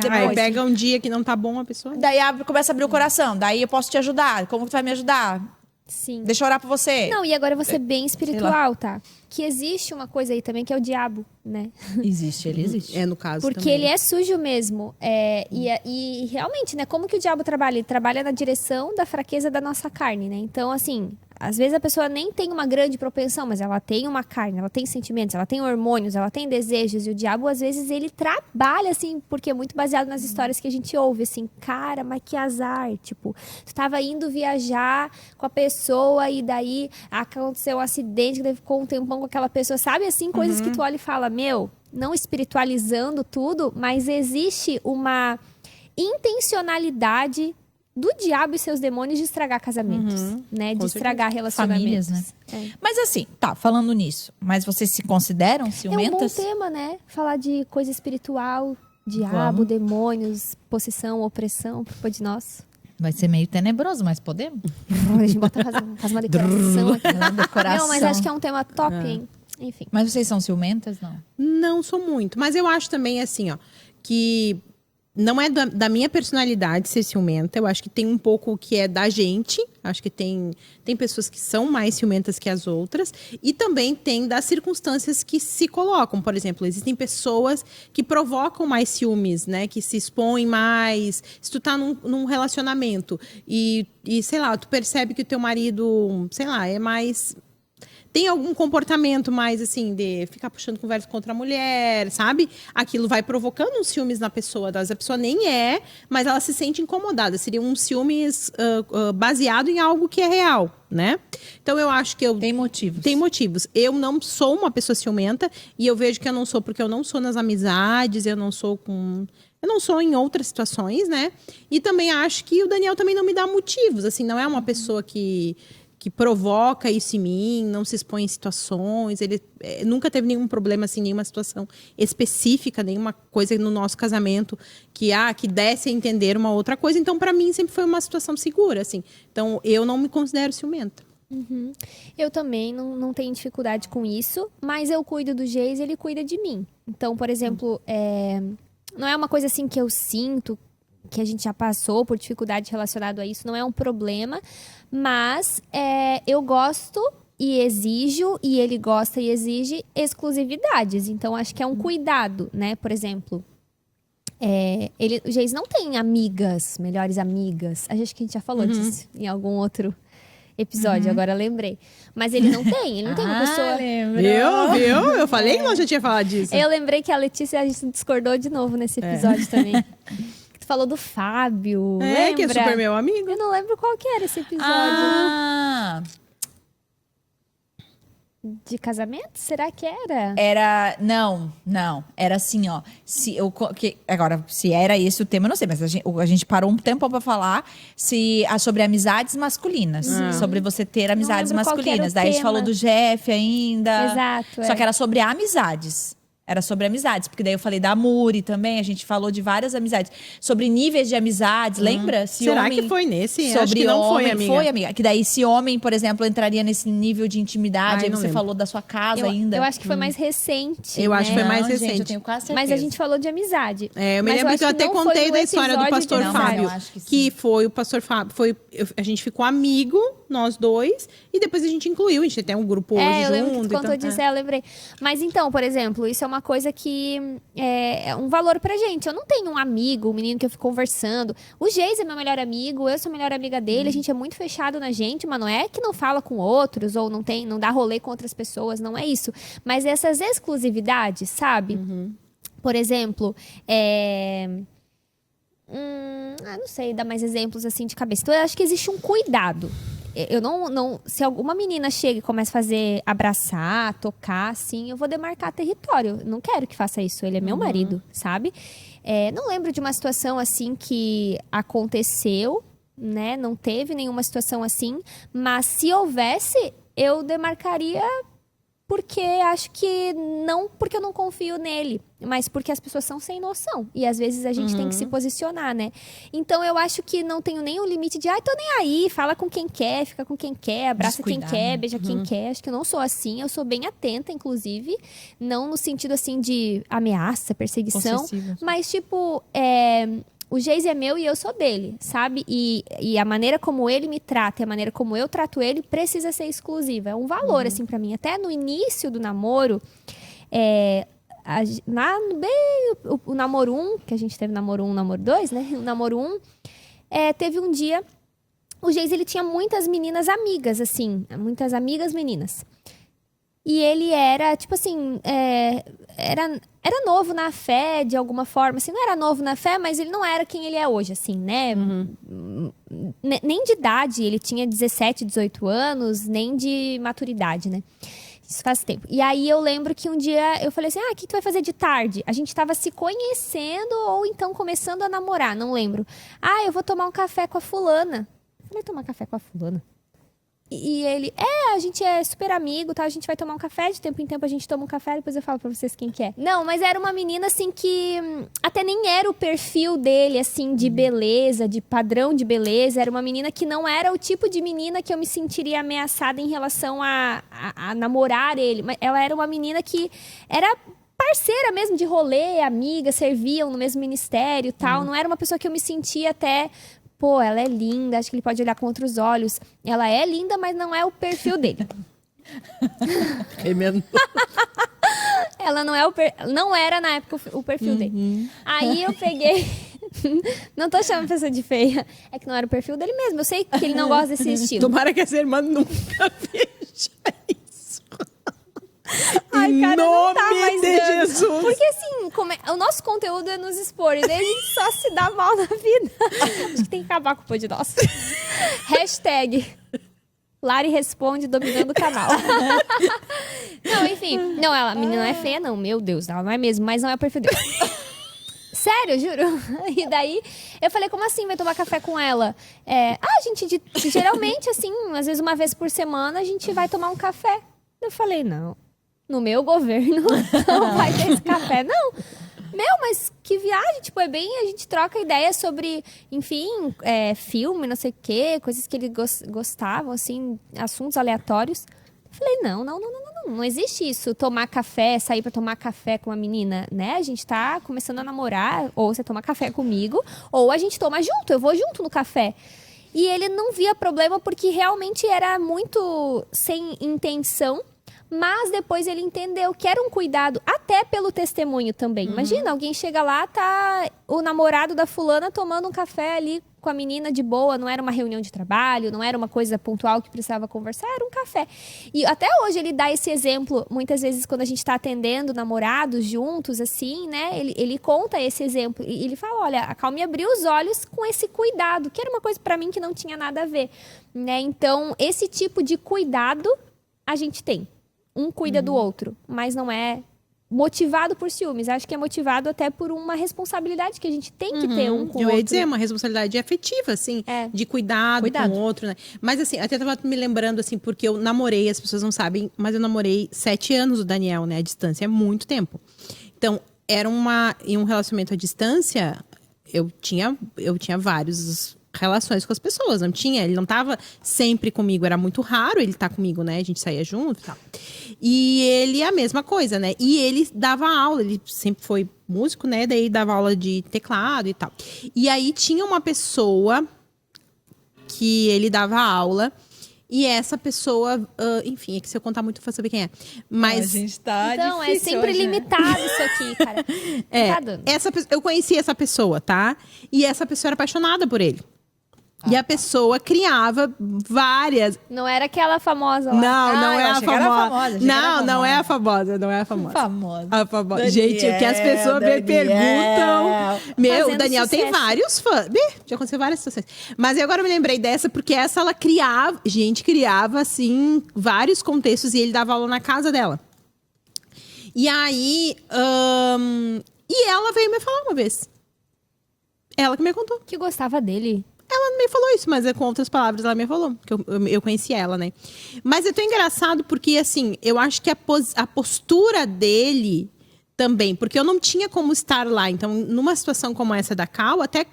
Aí pega um dia que não tá bom a pessoa. Daí começa a abrir o coração. Daí eu posso te ajudar. Como tu vai me ajudar? Sim. Deixa eu orar por você. Não, e agora eu vou ser bem espiritual, tá? Que existe uma coisa aí também que é o diabo, né? Existe, ele existe. No caso porque também. ele é sujo mesmo. E realmente, né? Como que o diabo trabalha? Ele trabalha na direção da fraqueza da nossa carne, né? Então, assim, às vezes a pessoa nem tem uma grande propensão, mas ela tem uma carne, ela tem sentimentos, ela tem hormônios, ela tem desejos. E o diabo, às vezes, ele trabalha, assim, porque é muito baseado nas histórias que a gente ouve, assim. Cara, mas que azar. Tipo, tu tava indo viajar com a pessoa e daí aconteceu um acidente, que daí ficou um tempão com aquela pessoa. Sabe, assim, coisas que tu olha e fala, não espiritualizando tudo, mas existe uma intencionalidade do diabo e seus demônios de estragar casamentos, né? De estragar relacionamentos. Famílias, né? Mas assim, falando nisso, mas vocês se consideram ciumentas? É um bom tema, né? Falar de coisa espiritual, diabo, demônios, possessão, opressão, culpa de nós. Vai ser meio tenebroso, mas podemos? A gente faz uma declaração aqui. Decoração. Não, mas acho que é um tema top, hein? Enfim. Mas vocês são ciumentas, não? Não sou muito. Mas eu acho também, assim, que não é da minha personalidade ser ciumenta. Eu acho que tem um pouco que é da gente. Acho que tem pessoas que são mais ciumentas que as outras. E também tem das circunstâncias que se colocam. Por exemplo, existem pessoas que provocam mais ciúmes, né? Que se expõem mais. Se tu tá num relacionamento e, sei lá, tu percebe que o teu marido, sei lá, é mais... tem algum comportamento mais, assim, de ficar puxando conversa contra a mulher, sabe? Aquilo vai provocando uns ciúmes na pessoa. Às vezes a pessoa nem é, mas ela se sente incomodada. Seria um ciúmes baseado em algo que é real, né? Então, eu acho que Tem motivos. Tem motivos. Eu não sou uma pessoa ciumenta e eu vejo que eu não sou porque eu não sou nas amizades, eu não sou em outras situações, né? E também acho que o Daniel também não me dá motivos, assim, não é uma pessoa que provoca isso em mim, não se expõe em situações, ele nunca teve nenhum problema, assim, nenhuma situação específica, nenhuma coisa no nosso casamento que desse a entender uma outra coisa. Então, para mim, sempre foi uma situação segura, assim. Então, eu não me considero ciumenta. Uhum. Eu também não tenho dificuldade com isso, mas eu cuido do Geis e ele cuida de mim. Então, por exemplo, não é uma coisa assim que eu sinto, que a gente já passou por dificuldade relacionada a isso, não é um problema, mas eu gosto e exijo, e ele gosta e exige exclusividades. Então, acho que é um cuidado, né? Por exemplo, o Geis não tem amigas, melhores amigas. Acho que a gente já falou disso em algum outro episódio, agora lembrei. Mas ele não tem uma pessoa... Viu? Eu falei que nós já tinha falado disso. Eu lembrei que a Letícia, a gente discordou de novo nesse episódio também. Tu falou do Fábio, lembra? Que é super meu amigo. Eu não lembro qual que era esse episódio. De casamento? Será que era? Era... Não. Era assim, ó. Agora, se era esse o tema, eu não sei. Mas a gente parou um tempo pra falar sobre amizades masculinas. Sobre você ter amizades lembro qual que era o masculinas. Daí a gente tema. falou do Jeff ainda. Exato, Só que era sobre amizades. Era sobre amizades, porque daí eu falei da Muri também, a gente falou de várias amizades. Sobre níveis de amizades, lembra? Será que foi nesse? Sobre Acho que não foi, amiga. Foi, amiga. Que daí se homem, por exemplo, entraria nesse nível de intimidade, aí não você lembro. falou da sua casa Eu ainda. acho que foi mais recente. Eu acho que foi né? mais Não, recente. Gente, eu tenho quase certeza. Mas a gente falou de amizade. Eu me Mas lembro acho que eu até não foi contei o da história do episódio de pastor amizade. Fábio. Não, acho que sim. Que foi o pastor Fábio. A gente ficou amigo, nós dois, e depois a gente incluiu. A gente tem um grupo hoje eu lembro que junto. tu contou disso, eu lembrei. Mas então, por exemplo, isso é uma coisa que é um valor pra gente. Eu não tenho um amigo, um menino que eu fico conversando. O Geis é meu melhor amigo, eu sou a melhor amiga dele, a gente é muito fechado na gente, mas não é que não fala com outros, ou não dá rolê com outras pessoas, não é isso. Mas essas exclusividades, sabe? Por exemplo, não sei dar mais exemplos assim de cabeça. Então, eu acho que existe um cuidado. Eu não, se alguma menina chega e começa a fazer abraçar, tocar, assim, eu vou demarcar território. Não quero que faça isso. Ele é meu marido, sabe? Não lembro de uma situação assim que aconteceu, né? Não teve nenhuma situação assim. Mas se houvesse, eu demarcaria porque acho que não porque eu não confio nele, mas porque as pessoas são sem noção. E às vezes a gente tem que se posicionar, né? Então eu acho que não tenho nem o limite de, tô nem aí, fala com quem quer, fica com quem quer, abraça quem quer, beija quem quer. Acho que eu não sou assim, eu sou bem atenta, inclusive. Não no sentido assim de ameaça, perseguição, Possessiva. mas tipo, o Geis é meu e eu sou dele, sabe? E a maneira como ele me trata e a maneira como eu trato ele precisa ser exclusiva. É um valor, assim, pra mim. Até no início do namoro, o namoro 1, que a gente teve namoro 1, namoro 2, né? O namoro 1, teve um dia... O Geis, ele tinha muitas meninas amigas, assim. Muitas amigas meninas. E ele era, tipo assim, era novo na fé, de alguma forma. Assim, não era novo na fé, mas ele não era quem ele é hoje, assim, né? Nem de idade, ele tinha 17, 18 anos, nem de maturidade, né? Isso faz tempo. E aí eu lembro que um dia eu falei assim, o que tu vai fazer de tarde? A gente tava se conhecendo ou então começando a namorar, não lembro. Eu vou tomar um café com a fulana. Eu falei, tomar café com a fulana? E ele, a gente é super amigo, tá? A gente vai tomar um café, de tempo em tempo a gente toma um café, depois eu falo pra vocês quem que é. Não, mas era uma menina, assim, que até nem era o perfil dele, assim, de beleza, de padrão de beleza. Era uma menina que não era o tipo de menina que eu me sentiria ameaçada em relação a namorar ele. Mas ela era uma menina que era parceira mesmo de rolê, amiga, serviam no mesmo ministério e tal. Não era uma pessoa que eu me sentia até... Pô, ela é linda, acho que ele pode olhar com outros olhos. Ela é linda, mas não é o perfil dele. Ela não era na época o perfil dele. Aí eu peguei... Não tô chamando a pessoa de feia. É que não era o perfil dele mesmo. Eu sei que ele não gosta desse estilo. Tomara que essa irmã nunca veja isso. Ai, cara, não tá nome mais de dando. Jesus. Porque assim, o nosso conteúdo é nos expor, e daí a gente só se dá mal na vida. Acho que tem que acabar com o pô de nós. Hashtag Lari responde dominando o canal. Não, enfim. Não, a menina não é feia, não. Meu Deus, ela não é mesmo, mas não é o perfil dele. Sério, juro. E daí, eu falei, como assim vai tomar café com ela? A gente, geralmente, assim, às vezes uma vez por semana, a gente vai tomar um café. Eu falei, não, no meu governo não vai ter esse café, não. Mas que viagem, tipo, é bem, a gente troca ideias sobre, enfim, filme, não sei o quê, coisas que eles gostavam, assim, assuntos aleatórios. Eu falei, não existe isso, tomar café, sair pra tomar café com uma menina, né? A gente tá começando a namorar, ou você toma café comigo, ou a gente toma junto, eu vou junto no café. E ele não via problema porque realmente era muito sem intenção, mas depois ele entendeu que era um cuidado, até pelo testemunho também. Imagina, alguém chega lá, tá o namorado da fulana tomando um café ali com a menina de boa, não era uma reunião de trabalho, não era uma coisa pontual que precisava conversar, era um café. E até hoje ele dá esse exemplo, muitas vezes quando a gente tá atendendo namorados juntos, assim, né, ele conta esse exemplo, e ele fala, olha, a Cal me abriu os olhos com esse cuidado, que era uma coisa pra mim que não tinha nada a ver, né, então esse tipo de cuidado a gente tem. Um cuida do outro, mas não é motivado por ciúmes. Acho que é motivado até por uma responsabilidade que a gente tem que ter um com o outro. Eu ia dizer, uma responsabilidade afetiva, assim, de cuidado com o outro, né? Mas assim, até tava me lembrando, assim, porque eu namorei, as pessoas não sabem, mas eu namorei 7 anos o Daniel, né? A distância é muito tempo. Então, em um relacionamento à distância, eu tinha vários relações com as pessoas, não tinha, ele não tava sempre comigo, era muito raro ele estar comigo, né, a gente saía junto e tal. E ele, a mesma coisa, né, e ele dava aula, ele sempre foi músico, né, daí dava aula de teclado e tal. E aí tinha uma pessoa que ele dava aula, e essa pessoa, enfim, é que se eu contar muito, eu vou saber quem é. Mas a gente tá então, difícil é sempre hoje, né? limitado isso aqui, cara. Não tá dando. eu conheci essa pessoa, tá? E essa pessoa era apaixonada por ele. E a pessoa criava várias. Não era aquela famosa lá. Não eu é a achei que era famosa. famosa, achei que era Não é a famosa. famosa, não é a famosa. Famosa. A famosa. Gente, o que as pessoas me perguntam. Meu, Fazendo o Daniel tem sucesso. vários fãs. Já aconteceu várias situações. Mas eu agora me lembrei dessa, porque essa ela criava, assim, vários contextos e ele dava aula na casa dela. E aí, e ela veio me falar uma vez. Ela que me contou. Que gostava dele. Ela não me falou isso, mas com outras palavras ela me falou. Que eu conheci ela, né? Mas é tão engraçado porque, assim, eu acho que a postura dele também. Porque eu não tinha como estar lá. Então, numa situação como essa da Cal, até...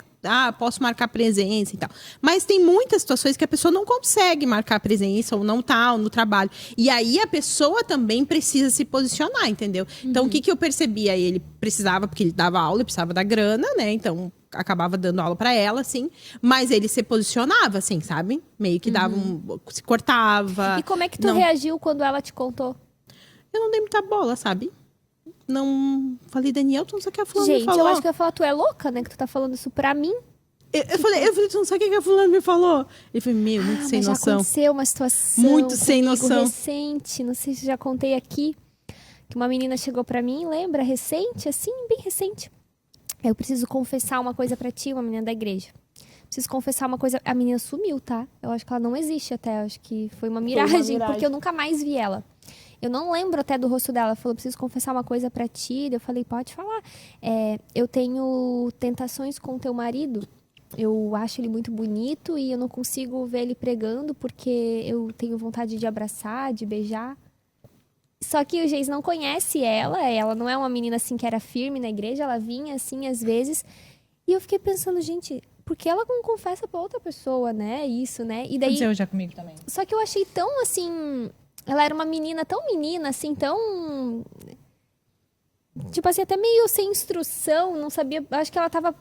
posso marcar presença e tal. Mas tem muitas situações que a pessoa não consegue marcar presença ou não tá no trabalho. E aí a pessoa também precisa se posicionar, entendeu? Então, o que eu percebi? Aí ele precisava, porque ele dava aula, ele precisava da grana, né? Então, acabava dando aula pra ela, assim. Mas ele se posicionava, assim, sabe? Meio que dava se cortava. E como é que tu não... reagiu quando ela te contou? Eu não dei muita bola, sabe? Não falei, Daniel, tu não sabe o que a fulana me Gente, falou. eu acho que eu ia falar, tu é louca, né? Que tu tá falando isso pra mim. Eu falei, tu não sabe o que a fulana me falou? Ele foi, muito sem mas noção. Já aconteceu uma situação Muito sem comigo noção. recente, não sei se já contei aqui, que uma menina chegou pra mim, lembra? Recente, assim, bem recente. Eu preciso confessar uma coisa pra ti, uma menina da igreja. Preciso confessar uma coisa. A menina sumiu, tá? Eu acho que ela não existe até. Eu acho que foi uma miragem, porque eu nunca mais vi ela. Eu não lembro até do rosto dela. Ela falou, preciso confessar uma coisa pra ti. Eu falei, pode falar. Eu tenho tentações com teu marido. Eu acho ele muito bonito e eu não consigo ver ele pregando porque eu tenho vontade de abraçar, de beijar. Só que o Geis não conhece ela não é uma menina assim que era firme na igreja, ela vinha assim às vezes. E eu fiquei pensando, gente, por que ela não confessa pra outra pessoa, né? Isso, né? E daí, Aconteceu já comigo também. só que eu achei tão assim, ela era uma menina tão menina, assim, tão... Tipo assim, até meio sem instrução, não sabia... Acho que ela tava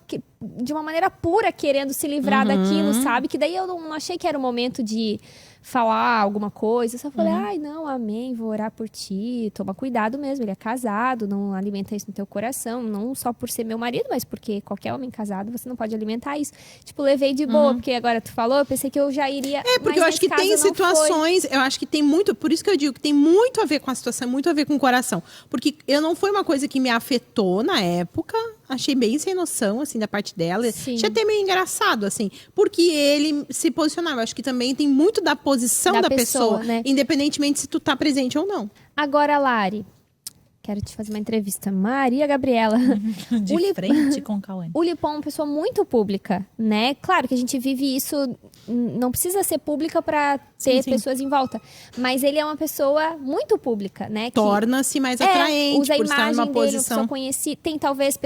de uma maneira pura querendo se livrar daquilo, sabe? Que daí eu não achei que era o momento de falar alguma coisa. Eu só falei, ai, não, amém, vou orar por ti. Toma cuidado mesmo, ele é casado, não alimenta isso no teu coração. Não só por ser meu marido, mas porque qualquer homem casado, você não pode alimentar isso. Tipo, levei de boa, porque agora tu falou, eu pensei que eu já iria... Porque eu acho que tem situações, eu acho que tem muito, por isso que eu digo que tem muito a ver com a situação, muito a ver com o coração. Porque eu não foi uma coisa que me afetou na época, achei bem sem noção, assim, da parte dela. Sim. Achei até meio engraçado, assim, porque ele se posicionava. Eu acho que também tem muito da posição da pessoa, né? Independentemente se tu tá presente ou não. Agora, Lari, quero te fazer uma entrevista. Maria Gabriela. De frente com o Cauã. O Lipão é uma pessoa muito pública, né? Claro que a gente vive isso, não precisa ser pública para ter pessoas em volta. Mas ele é uma pessoa muito pública, né? Torna-se mais atraente usa a por estar imagem numa dele, uma posição. pessoa conhecida. Tem talvez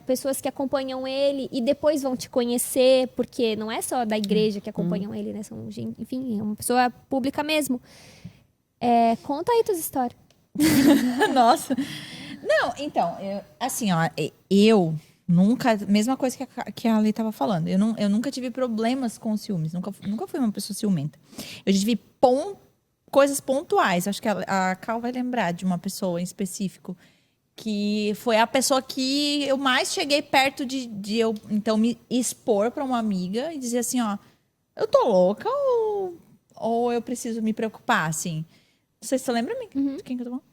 pessoas que acompanham ele e depois vão te conhecer, porque não é só da igreja que acompanham ele, né? São, enfim, é uma pessoa pública mesmo. Conta aí tuas histórias. Nossa. Não, então, eu nunca... Mesma coisa que a Ali tava falando. Eu nunca tive problemas com ciúmes. Nunca fui uma pessoa ciumenta. Eu já tive coisas pontuais. Acho que a Cal vai lembrar de uma pessoa em específico. Que foi a pessoa que eu mais cheguei perto de eu, então, me expor para uma amiga e dizer assim, ó... Eu tô louca ou eu preciso me preocupar, assim... Não sei se você lembra de quem que eu tô falando.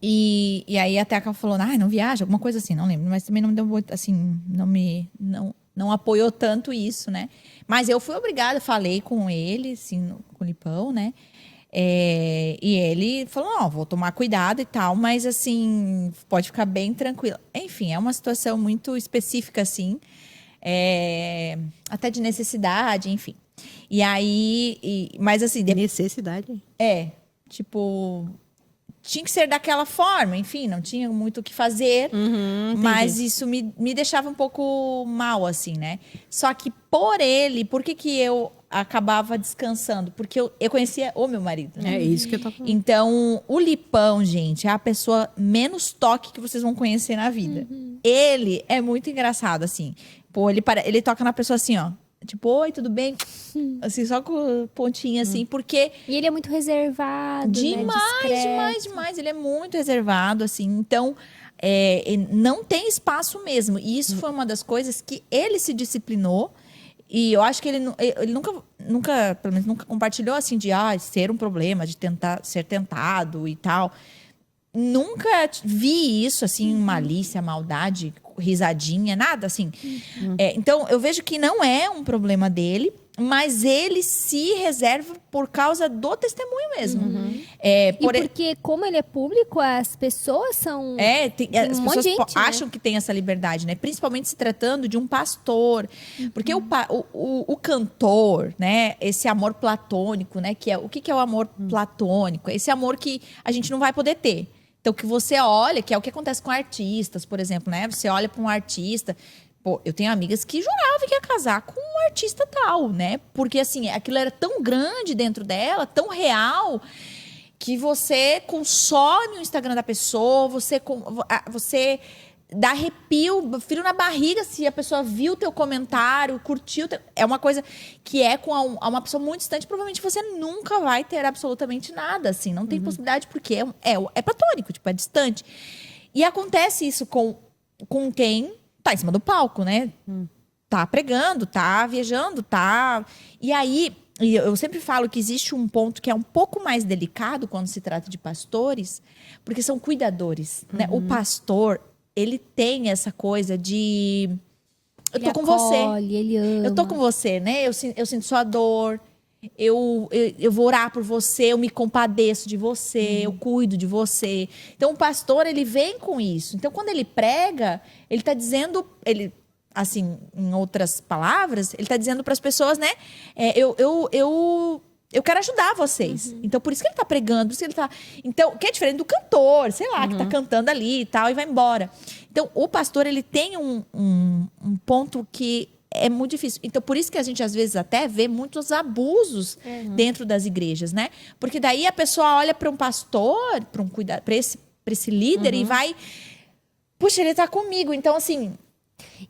E aí até a Cal falou, não viaja, alguma coisa assim, não lembro. Mas também não me deu muito, assim, não apoiou tanto isso, né? Mas eu fui obrigada, falei com ele, assim, com o Lipão, né? E ele falou, vou tomar cuidado e tal, mas assim, pode ficar bem tranquila. Enfim, é uma situação muito específica, assim, até de necessidade, enfim. E aí, mas assim... Necessidade? Tipo... Tinha que ser daquela forma, enfim, não tinha muito o que fazer. Mas isso me deixava um pouco mal, assim, né? Só que por que eu acabava descansando? Porque eu conhecia o meu marido, né? É isso que eu tô falando. Então, o Lipão, gente, é a pessoa menos toque que vocês vão conhecer na vida. Ele é muito engraçado, assim. Pô, ele toca na pessoa assim, ó. Tipo, oi, tudo bem? Assim, só com pontinha, assim, porque... E ele é muito reservado, Demais. Ele é muito reservado, assim. Então, não tem espaço mesmo. E isso foi uma das coisas que ele se disciplinou. E eu acho que ele nunca, pelo menos nunca compartilhou, assim, de ser um problema, de ser tentado e tal. Nunca vi isso, assim, malícia, maldade, risadinha, nada assim. Então, eu vejo que não é um problema dele, mas ele se reserva por causa do testemunho mesmo. Porque, como ele é público, as pessoas são... As pessoas acham que tem essa liberdade, né? Principalmente se tratando de um pastor. Porque o cantor, né? Esse amor platônico, né? O que é o amor platônico? Esse amor que a gente não vai poder ter. Então, que você olha, que é o que acontece com artistas, por exemplo, né? Você olha para um artista... Pô, eu tenho amigas que juravam que ia casar com um artista tal, né? Porque, assim, aquilo era tão grande dentro dela, tão real, que você consome o Instagram da pessoa, você dá arrepio, frio na barriga se a pessoa viu o teu comentário, curtiu. É uma coisa que com uma pessoa muito distante, provavelmente você nunca vai ter absolutamente nada, assim. Não tem possibilidade, porque é platônico, tipo, é distante. E acontece isso com quem tá em cima do palco, né? Tá pregando, tá viajando, tá... E aí, eu sempre falo que existe um ponto que é um pouco mais delicado quando se trata de pastores, porque são cuidadores, né? O pastor... Ele tem essa coisa de... Eu tô com você. Ele ama. Eu tô com você, né? Eu sinto sua dor. Eu vou orar por você. Eu me compadeço de você. Eu cuido de você. Então, o pastor, ele vem com isso. Então, quando ele prega, ele tá dizendo... Assim, em outras palavras, ele tá dizendo para as pessoas, né? Eu quero ajudar vocês. Então, por isso que ele tá pregando. Por isso que ele tá... Então, que é diferente do cantor, sei lá, que tá cantando ali e tal, e vai embora. Então, o pastor, ele tem um ponto que é muito difícil. Então, por isso que a gente, às vezes, até vê muitos abusos dentro das igrejas, né? Porque daí a pessoa olha para um pastor, para esse líder, e vai puxa, ele tá comigo. Então, assim,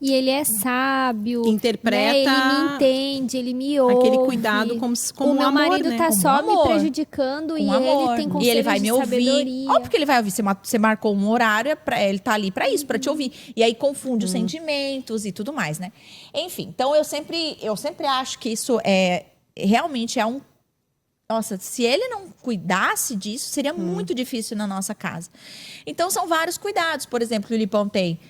E ele é sábio. Interpreta né? Ele me entende, ele me ouve. aquele cuidado como o meu amor, marido né? tá Como só amor. me prejudicando e com amor. ele tem E conselhos ele vai de me ouvir. sabedoria. Óbvio que ele vai ouvir. Você marcou um horário, ele tá ali pra isso, pra te ouvir. E aí confunde os sentimentos e tudo mais, né? Enfim, então eu sempre acho que isso realmente é um... Nossa, se ele não cuidasse disso, seria muito difícil na nossa casa. Então, são vários cuidados. Por exemplo, que o Lipão tem.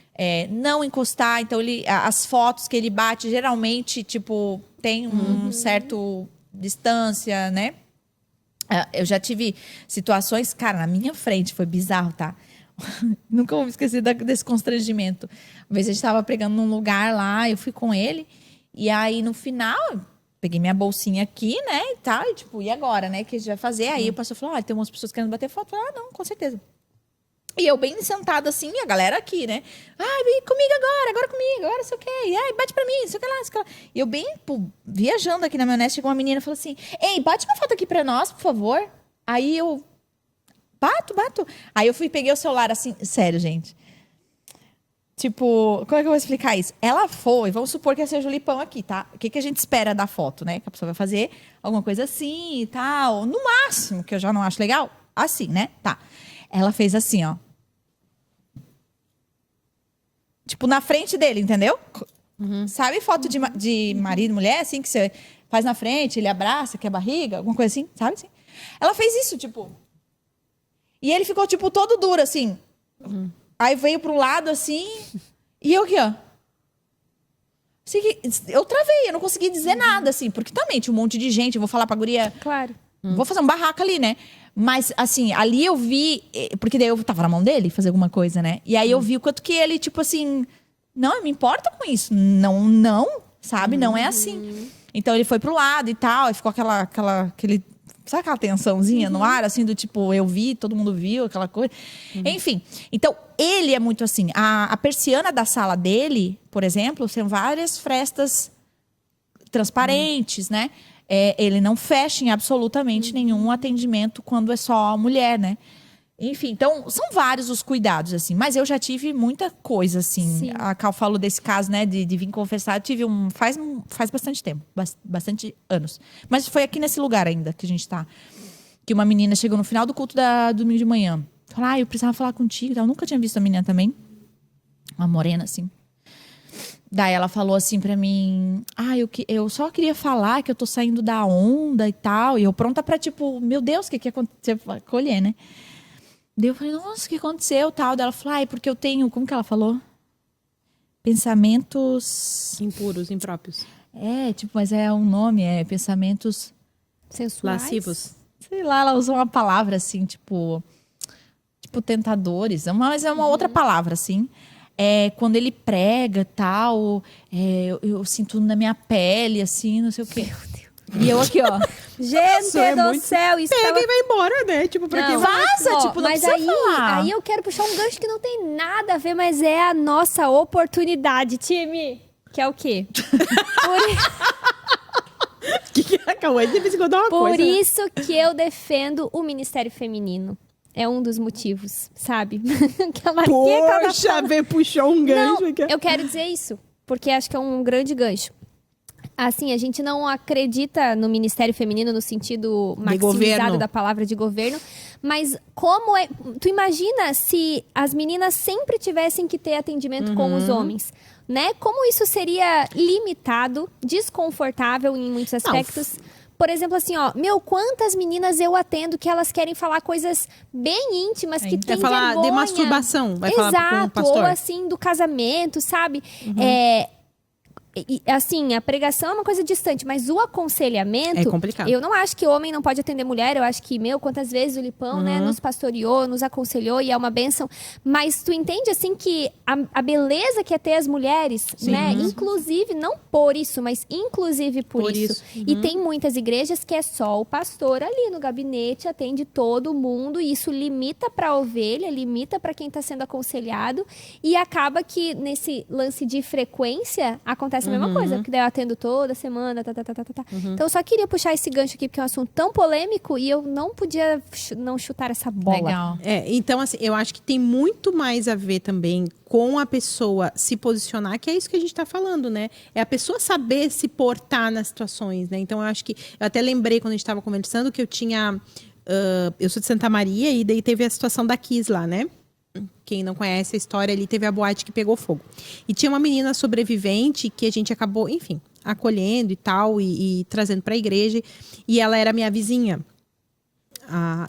Não encostar. Então, as fotos que ele bate, geralmente, tipo, tem um certo distância, né? Eu já tive situações, cara, na minha frente. Foi bizarro, tá? Nunca vou me esquecer desse constrangimento. Uma vez a gente tava pregando num lugar lá, eu fui com ele. E aí, no final... Peguei minha bolsinha aqui, né, e tal, e tipo, e agora, né, o que a gente vai fazer? Aí o pastor falou, tem umas pessoas querendo bater foto. Eu falei, não, com certeza. E eu bem sentada assim, e a galera aqui, né, vem comigo agora comigo, agora sei o quê, bate pra mim, sei o que lá, sei o que lá. E eu bem, viajando aqui na maionese, chegou uma menina e falou assim, ei, bate uma foto aqui pra nós, por favor. Aí eu, bato. Aí eu peguei o celular assim, sério, gente. Tipo, como é que eu vou explicar isso? Ela foi, vamos supor que seja o Lipão aqui, tá? O que a gente espera da foto, né? Que a pessoa vai fazer alguma coisa assim e tal. No máximo, que eu já não acho legal, assim, né? Tá. Ela fez assim, ó. Tipo, na frente dele, entendeu? Sabe foto de marido e mulher, assim, que você faz na frente, ele abraça, que é barriga, alguma coisa assim, sabe? Assim? Ela fez isso, tipo. E ele ficou, tipo, todo duro, assim. Aí veio pro lado, assim, e eu aqui, ó. Eu travei, eu não consegui dizer nada, assim, porque também tinha um monte de gente, eu vou falar pra guria... Claro. Vou fazer um barraco ali, né? Mas, assim, ali eu vi... Porque daí eu tava na mão dele fazer alguma coisa, né? E aí eu vi o quanto que ele, tipo assim... Não, eu me importo com isso. Não, sabe? Não é assim. Então ele foi pro lado e tal, e ficou aquele... Sabe aquela tensãozinha no ar, assim, do tipo, eu vi, todo mundo viu, aquela coisa. Enfim, então, ele é muito assim. A persiana da sala dele, por exemplo, são várias frestas transparentes, né? Ele não fecha em absolutamente nenhum atendimento quando é só mulher, né? Enfim, então, são vários os cuidados, assim. Mas eu já tive muita coisa, assim. Sim. A Cal falou desse caso, né, de vir confessar. Eu tive faz bastante tempo, bastante anos. Mas foi aqui nesse lugar ainda que a gente tá. Que uma menina chegou no final do culto do domingo de manhã. Falou, eu precisava falar contigo. Eu nunca tinha visto a menina também. Uma morena, assim. Daí ela falou assim pra mim, eu só queria falar que eu tô saindo da onda e tal. E eu pronta pra, tipo, meu Deus, o que aconteceu? Colher, né? Daí eu falei, nossa, o que aconteceu? Tal. Daí ela falou, porque eu tenho, como que ela falou? Pensamentos... Impuros, impróprios. Mas é um nome, pensamentos... Sensuais. Lascivos. Sei lá, ela usou uma palavra assim, tipo tentadores. Mas é uma outra palavra, assim. Quando ele prega, tal, eu sinto na minha pele, assim, não sei o quê. Meu Deus. E eu aqui, ó. Gente do céu, isso Pega tava... e vai embora, né? Tipo, pra quem vai... Vaza, tipo, não mas precisa falar. aí eu quero puxar um gancho que não tem nada a ver, mas é a nossa oportunidade, time. Que é o quê? Acabou de vez em quando dá uma Por coisa, né? isso que eu defendo o Ministério Feminino. É um dos motivos, sabe? Que a Mariquinha Poxa, puxou um gancho Não, aqui. eu quero dizer isso, porque acho que é um grande gancho. Assim, a gente não acredita no Ministério Feminino no sentido maximizado governo. da palavra de governo, mas como é... Tu imagina se as meninas sempre tivessem que ter atendimento com os homens, né? Como isso seria limitado, desconfortável em muitos aspectos. Por exemplo, assim, quantas meninas eu atendo que elas querem falar coisas bem íntimas, que tem Vai falar vergonha. de masturbação, vai falar com o Exato, pastor. ou assim, do casamento, sabe? Assim, a pregação é uma coisa distante, mas o aconselhamento... É complicado. Eu não acho que homem não pode atender mulher, eu acho que, quantas vezes o Lipão, né, nos pastoreou, nos aconselhou, e é uma bênção. Mas tu entende, assim, que a beleza que é ter as mulheres, né, inclusive, não por isso, mas inclusive por isso. E tem muitas igrejas que é só o pastor ali no gabinete, atende todo mundo, e isso limita para a ovelha, limita para quem está sendo aconselhado, e acaba que nesse lance de frequência, acontece acontece a mesma coisa, porque daí eu atendo toda semana, Então eu só queria puxar esse gancho aqui, porque é um assunto tão polêmico e eu não podia não chutar essa bola. Legal. Então, assim, eu acho que tem muito mais a ver também com a pessoa se posicionar, que é isso que a gente tá falando, né? É a pessoa saber se portar nas situações, né? Então, eu acho que... Eu até lembrei, quando a gente tava conversando, que eu tinha... eu sou de Santa Maria, e daí teve a situação da Kiss lá, né? Quem não conhece a história, ali teve a boate que pegou fogo. E tinha uma menina sobrevivente que a gente acabou, enfim, acolhendo e tal, e trazendo pra igreja. E ela era minha vizinha.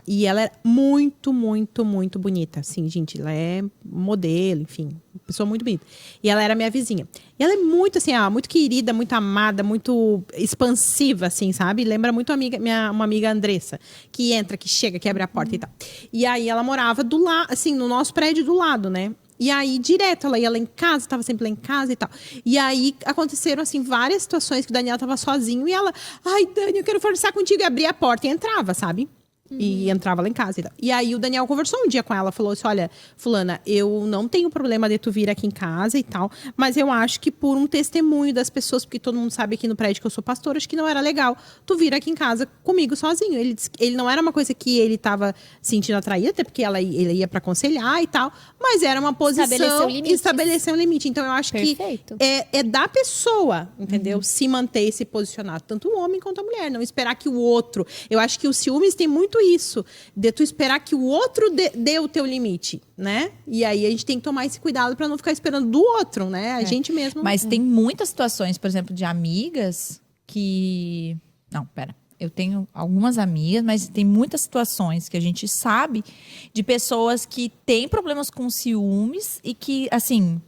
E ela é muito, muito, muito bonita. Assim, gente, ela é modelo, enfim, pessoa muito bonita. E ela era minha vizinha. E ela é muito, assim, muito querida, muito amada, muito expansiva, assim, sabe? Lembra muito uma amiga Andressa, que entra, que chega, que abre a porta e tal. E aí ela morava do lado, assim, no nosso prédio do lado, né? E aí, direto, ela ia lá em casa, tava sempre lá em casa e tal. E aí, aconteceram, assim, várias situações que o Daniel tava sozinho. E ela, ai, Dani, eu quero conversar contigo. E abria a porta e entrava, sabe? E entrava lá em casa e tal. E aí o Daniel conversou um dia com ela, falou assim, olha, fulana, eu não tenho problema de tu vir aqui em casa e tal, mas eu acho que por um testemunho das pessoas, porque todo mundo sabe aqui no prédio que eu sou pastora, acho que não era legal tu vir aqui em casa comigo sozinho. Ele não era uma coisa que ele tava sentindo atraído, até porque ele ia pra aconselhar e tal, mas era uma posição estabelecer um limite. Então eu acho Perfeito. que é da pessoa, entendeu? Se manter e se posicionar, tanto o homem quanto a mulher, não esperar que o outro... Eu acho que os ciúmes tem muito isso, de tu esperar que o outro dê o teu limite, né? E aí a gente tem que tomar esse cuidado para não ficar esperando do outro, né? A gente mesmo. Mas tem muitas situações, por exemplo, de amigas que... Não, pera. Eu tenho algumas amigas, mas tem muitas situações que a gente sabe de pessoas que têm problemas com ciúmes e que, assim...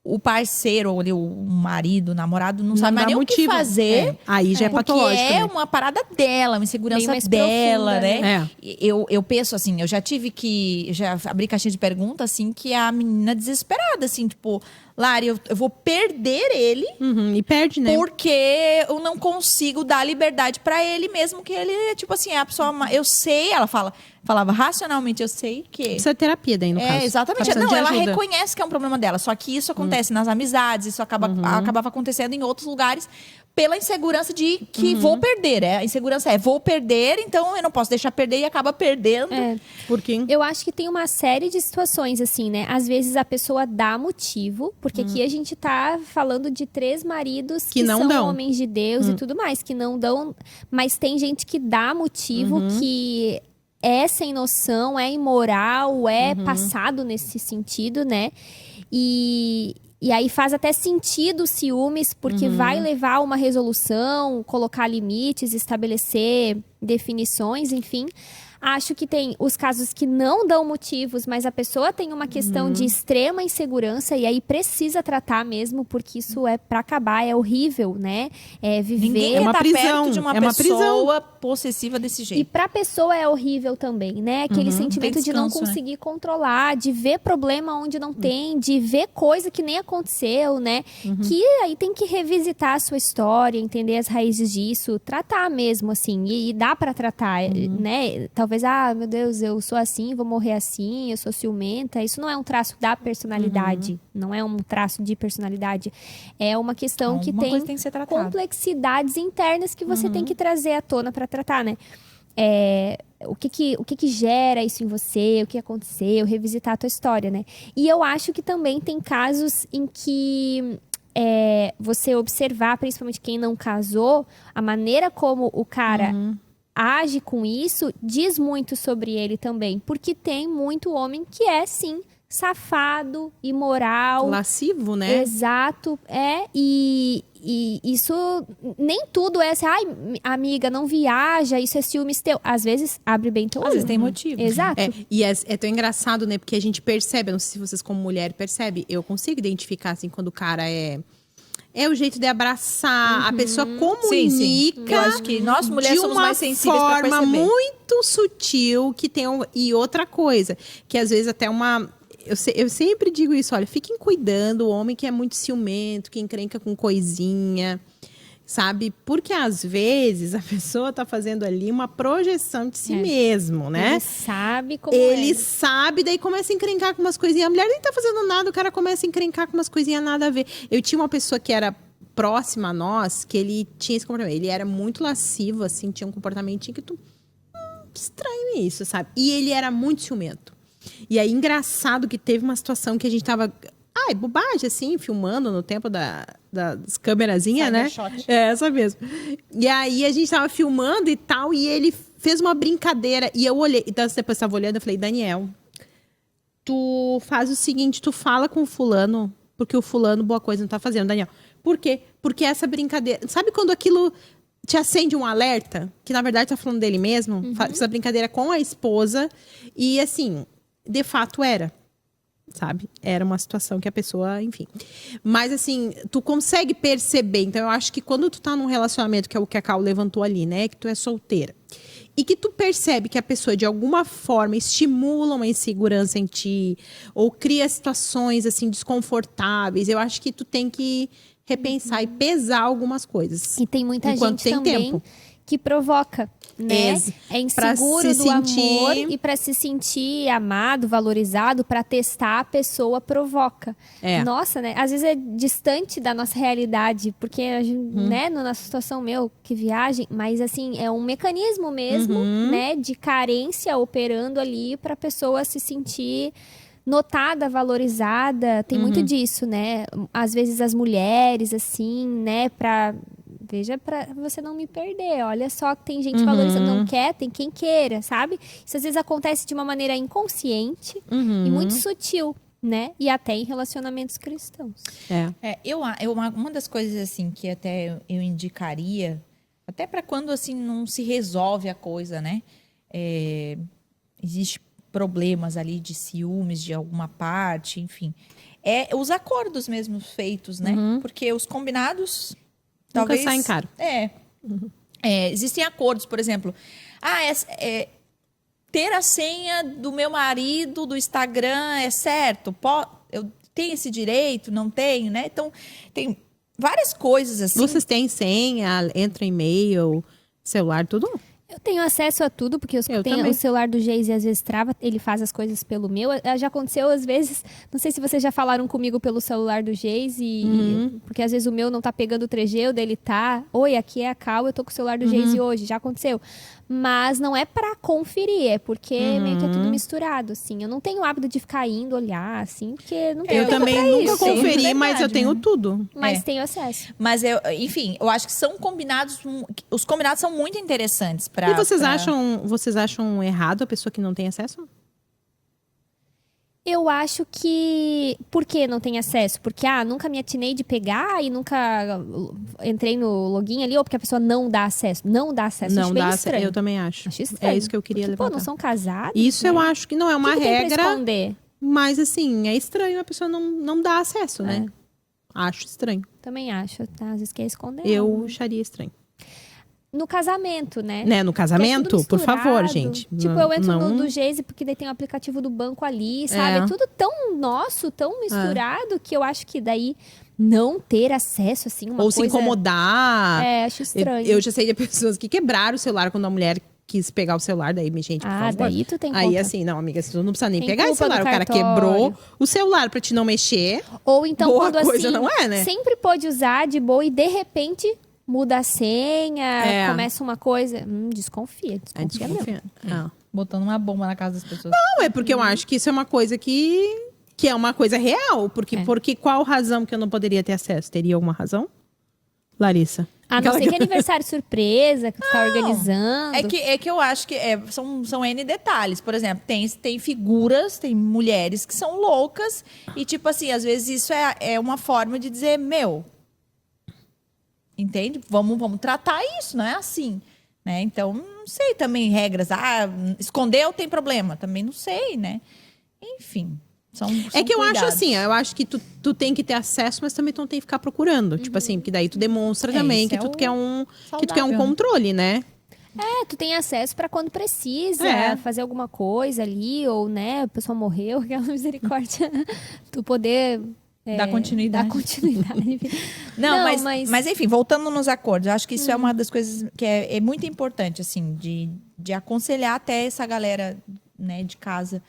O parceiro, ou o marido, o namorado, não sabe mais nem o que fazer. Aí já é patológico. Porque é né? uma parada dela, uma insegurança mais dela, profunda, né? Eu penso assim, eu já tive que... Já abri caixinha de pergunta, assim, que a menina desesperada, assim, tipo... Lari, eu vou perder ele. E perde, né? Porque eu não consigo dar liberdade pra ele, mesmo que ele, tipo assim, é a pessoa... Eu sei, ela falava racionalmente, eu sei que... Precisa de terapia daí, no caso. Exatamente. Tá precisando Não, de ela ajuda. reconhece que é um problema dela. Só que isso acontece nas amizades, isso acabava acontecendo em outros lugares pela insegurança de que vou perder. A insegurança vou perder, então eu não posso deixar perder e acaba perdendo. Por quê? Eu acho que tem uma série de situações, assim, né? Às vezes a pessoa dá motivo, porque aqui a gente tá falando de 3 maridos que não são dão. homens de Deus e tudo mais, que não dão. Mas tem gente que dá motivo, que é sem noção, é imoral, é passado nesse sentido, né? E aí faz até sentido ciúmes, porque vai levar a uma resolução, colocar limites, estabelecer definições, enfim. Acho que tem os casos que não dão motivos, mas a pessoa tem uma questão de extrema insegurança e aí precisa tratar mesmo, porque isso é pra acabar, é horrível, né? Viver... Ninguém É uma tá prisão, perto de uma é uma pessoa possessiva desse E jeito. pra pessoa é horrível também, né? Aquele sentimento Tem de não descanso, né? conseguir controlar, de ver problema onde não tem, de ver coisa que nem aconteceu, né? Que aí tem que revisitar a sua história, entender as raízes disso, tratar mesmo, assim. E dá pra tratar, né? Talvez, meu Deus, eu sou assim, vou morrer assim, eu sou ciumenta. Isso não é um traço da personalidade, não é um traço de personalidade. É uma questão que Alguma coisa tem que ser tratada. complexidades internas que você tem que trazer à tona pra tratar, né? O que gera isso em você, o que aconteceu, revisitar a tua história, né? E eu acho que também tem casos em que você observar, principalmente quem não casou, a maneira como o cara age com isso, diz muito sobre ele também. Porque tem muito homem que é, sim, safado, imoral. Lascivo, né? Exato, e isso, nem tudo é assim, ai, amiga, não viaja, isso é ciúmes teu. Às vezes, abre bem teu olho. Às vezes tem motivo. Exato. E é tão engraçado, né? Porque a gente percebe, eu não sei se vocês como mulher percebem, eu consigo identificar, assim, quando o cara é o jeito de abraçar, a pessoa comunica. Eu acho que nós mulheres de somos uma mais sensíveis pra forma perceber. muito sutil, que tem e outra coisa, que às vezes até eu sempre digo isso, olha, fiquem cuidando, o homem que é muito ciumento, que encrenca com coisinha, sabe? Porque às vezes a pessoa tá fazendo ali uma projeção de si mesmo, né? Ele sabe como Ele sabe, daí começa a encrencar com umas coisinhas. A mulher nem tá fazendo nada, o cara começa a encrencar com umas coisinhas nada a ver. Eu tinha uma pessoa que era próximo a nós que ele tinha esse comportamento. Ele era muito lascivo, assim, tinha um comportamento que tu... estranho isso, sabe? E ele era muito ciumento. E aí, engraçado que teve uma situação que a gente tava... Ai, bobagem, assim, filmando no tempo das câmerazinhas, né? Cybershot. É, essa mesmo. E aí, a gente tava filmando e tal, e ele fez uma brincadeira. E eu olhei, então depois eu tava olhando, eu falei, Daniel, tu faz o seguinte, tu fala com o fulano, porque o fulano boa coisa não tá fazendo, Daniel. Por quê? Porque essa brincadeira... Sabe quando aquilo te acende um alerta? Que, na verdade, tá falando dele mesmo? Faz essa brincadeira com a esposa. E, assim, de fato era. Sabe? Era uma situação que a pessoa, enfim. Mas, assim, tu consegue perceber. Então, eu acho que quando tu tá num relacionamento, que é o que a Cal levantou ali, né? Que tu é solteira. E que tu percebe que a pessoa, de alguma forma, estimula uma insegurança em ti. Ou cria situações, assim, desconfortáveis. Eu acho que tu tem que repensar e pesar algumas coisas. E tem muita Enquanto gente tem também tempo. que provoca, né? É Pra inseguro se do sentir- amor e para se sentir amado, valorizado, para testar a pessoa provoca. É. Nossa, né? Às vezes é distante da nossa realidade, porque a gente, né, na nossa situação, que viagem, mas assim, é um mecanismo mesmo, né, de carência operando ali para a pessoa se sentir notada, valorizada, tem muito disso, né? Às vezes as mulheres, assim, né, veja, pra você não me perder, olha só que tem gente valorizando, não quer, tem quem queira, sabe? Isso às vezes acontece de uma maneira inconsciente e muito sutil, né? E até em relacionamentos cristãos. Uma das coisas assim que até eu indicaria, até para quando assim não se resolve a coisa, né? Existe problemas ali de ciúmes de alguma parte, enfim. Os acordos mesmo feitos, né? Porque os combinados Nunca talvez saem caro. existem acordos, por exemplo, ter a senha do meu marido do Instagram é certo? Eu tenho esse direito? Não tenho, né? Então, tem várias coisas assim. Vocês têm senha, entra e-mail, celular, tudo? Eu tenho acesso a tudo, porque Eu tenho também. o celular do Geise às vezes trava, ele faz as coisas pelo meu. Já aconteceu às vezes, não sei se vocês já falaram comigo pelo celular do Geise, porque às vezes o meu não tá pegando o 3G, o dele tá. Oi, aqui é a Cal, eu tô com o celular do Geise hoje, já aconteceu. Mas não é pra conferir, é porque meio que é tudo misturado, assim. Eu não tenho o hábito de ficar indo olhar, assim, porque não tenho Eu tempo também pra nunca isso. conferi, É mas eu verdade, tenho né? tudo. Mas tenho acesso. Mas enfim, eu acho que são combinados. Os combinados são muito interessantes para. E vocês acham errado a pessoa que não tem acesso? Eu acho que... Por que não tem acesso? Porque, nunca me atinei de pegar e nunca entrei no login ali, ou porque a pessoa não dá acesso. Não dá acesso. Não Acho bem dá estranho. acesso. Eu também acho. Acho estranho. É isso que eu queria porque, levantar. Pô, não são casados? Isso né? eu acho que não é uma O que tem pra regra, esconder? mas assim, é estranho a pessoa não dar acesso, né? Acho estranho. Também acho. Tá? Às vezes quer esconder. Eu algo. acharia estranho. No casamento, né? Né, no Que é casamento, tudo por favor, misturado. gente. Tipo, Não- eu entro não- no do Geise porque daí tem o aplicativo do banco ali, sabe? É. É tudo tão nosso, tão misturado, que eu acho que daí não ter acesso, assim, uma Ou coisa... se incomodar. Acho estranho. Eu já sei de pessoas que quebraram o celular quando a mulher quis pegar o celular, daí, gente, por favor. daí tu tem Aí, culpa. assim, não, amiga, tu não precisa nem Tem pegar esse culpa do celular. O cara cartório. quebrou o celular pra te não mexer. Ou então, Boa quando coisa assim, não é, né? sempre pôde usar de boa e de repente muda a senha, começa uma coisa. Desconfia É mesmo. desconfiante. Botando uma bomba na casa das pessoas. Não, é porque eu acho que isso é uma coisa que é uma coisa real. Porque qual razão que eu não poderia ter acesso? Teria alguma razão? Larissa? A não ser que é aniversário surpresa, que tu tá organizando. É que eu acho que são N detalhes. Por exemplo, tem figuras, tem mulheres que são loucas. E, tipo assim, às vezes isso é uma forma de dizer, entende? Vamos tratar isso, não é assim. Né? Então, não sei também regras. Escondeu tem problema. Também não sei, né? Enfim. São É que eu acho cuidados. assim, eu acho que tu tem que ter acesso, mas também tu não tem que ficar procurando. Tipo assim, porque daí tu demonstra também isso que é tu o quer que tu quer um saudável. controle, né? Tu tem acesso pra quando precisa É. fazer alguma coisa ali, ou, né, a pessoa morreu, aquela misericórdia. Tu poder... Dar continuidade. Dar continuidade. Não, mas enfim, voltando nos acordos, eu acho que isso é uma das coisas que é muito importante, assim, de aconselhar até essa galera, né, de casa,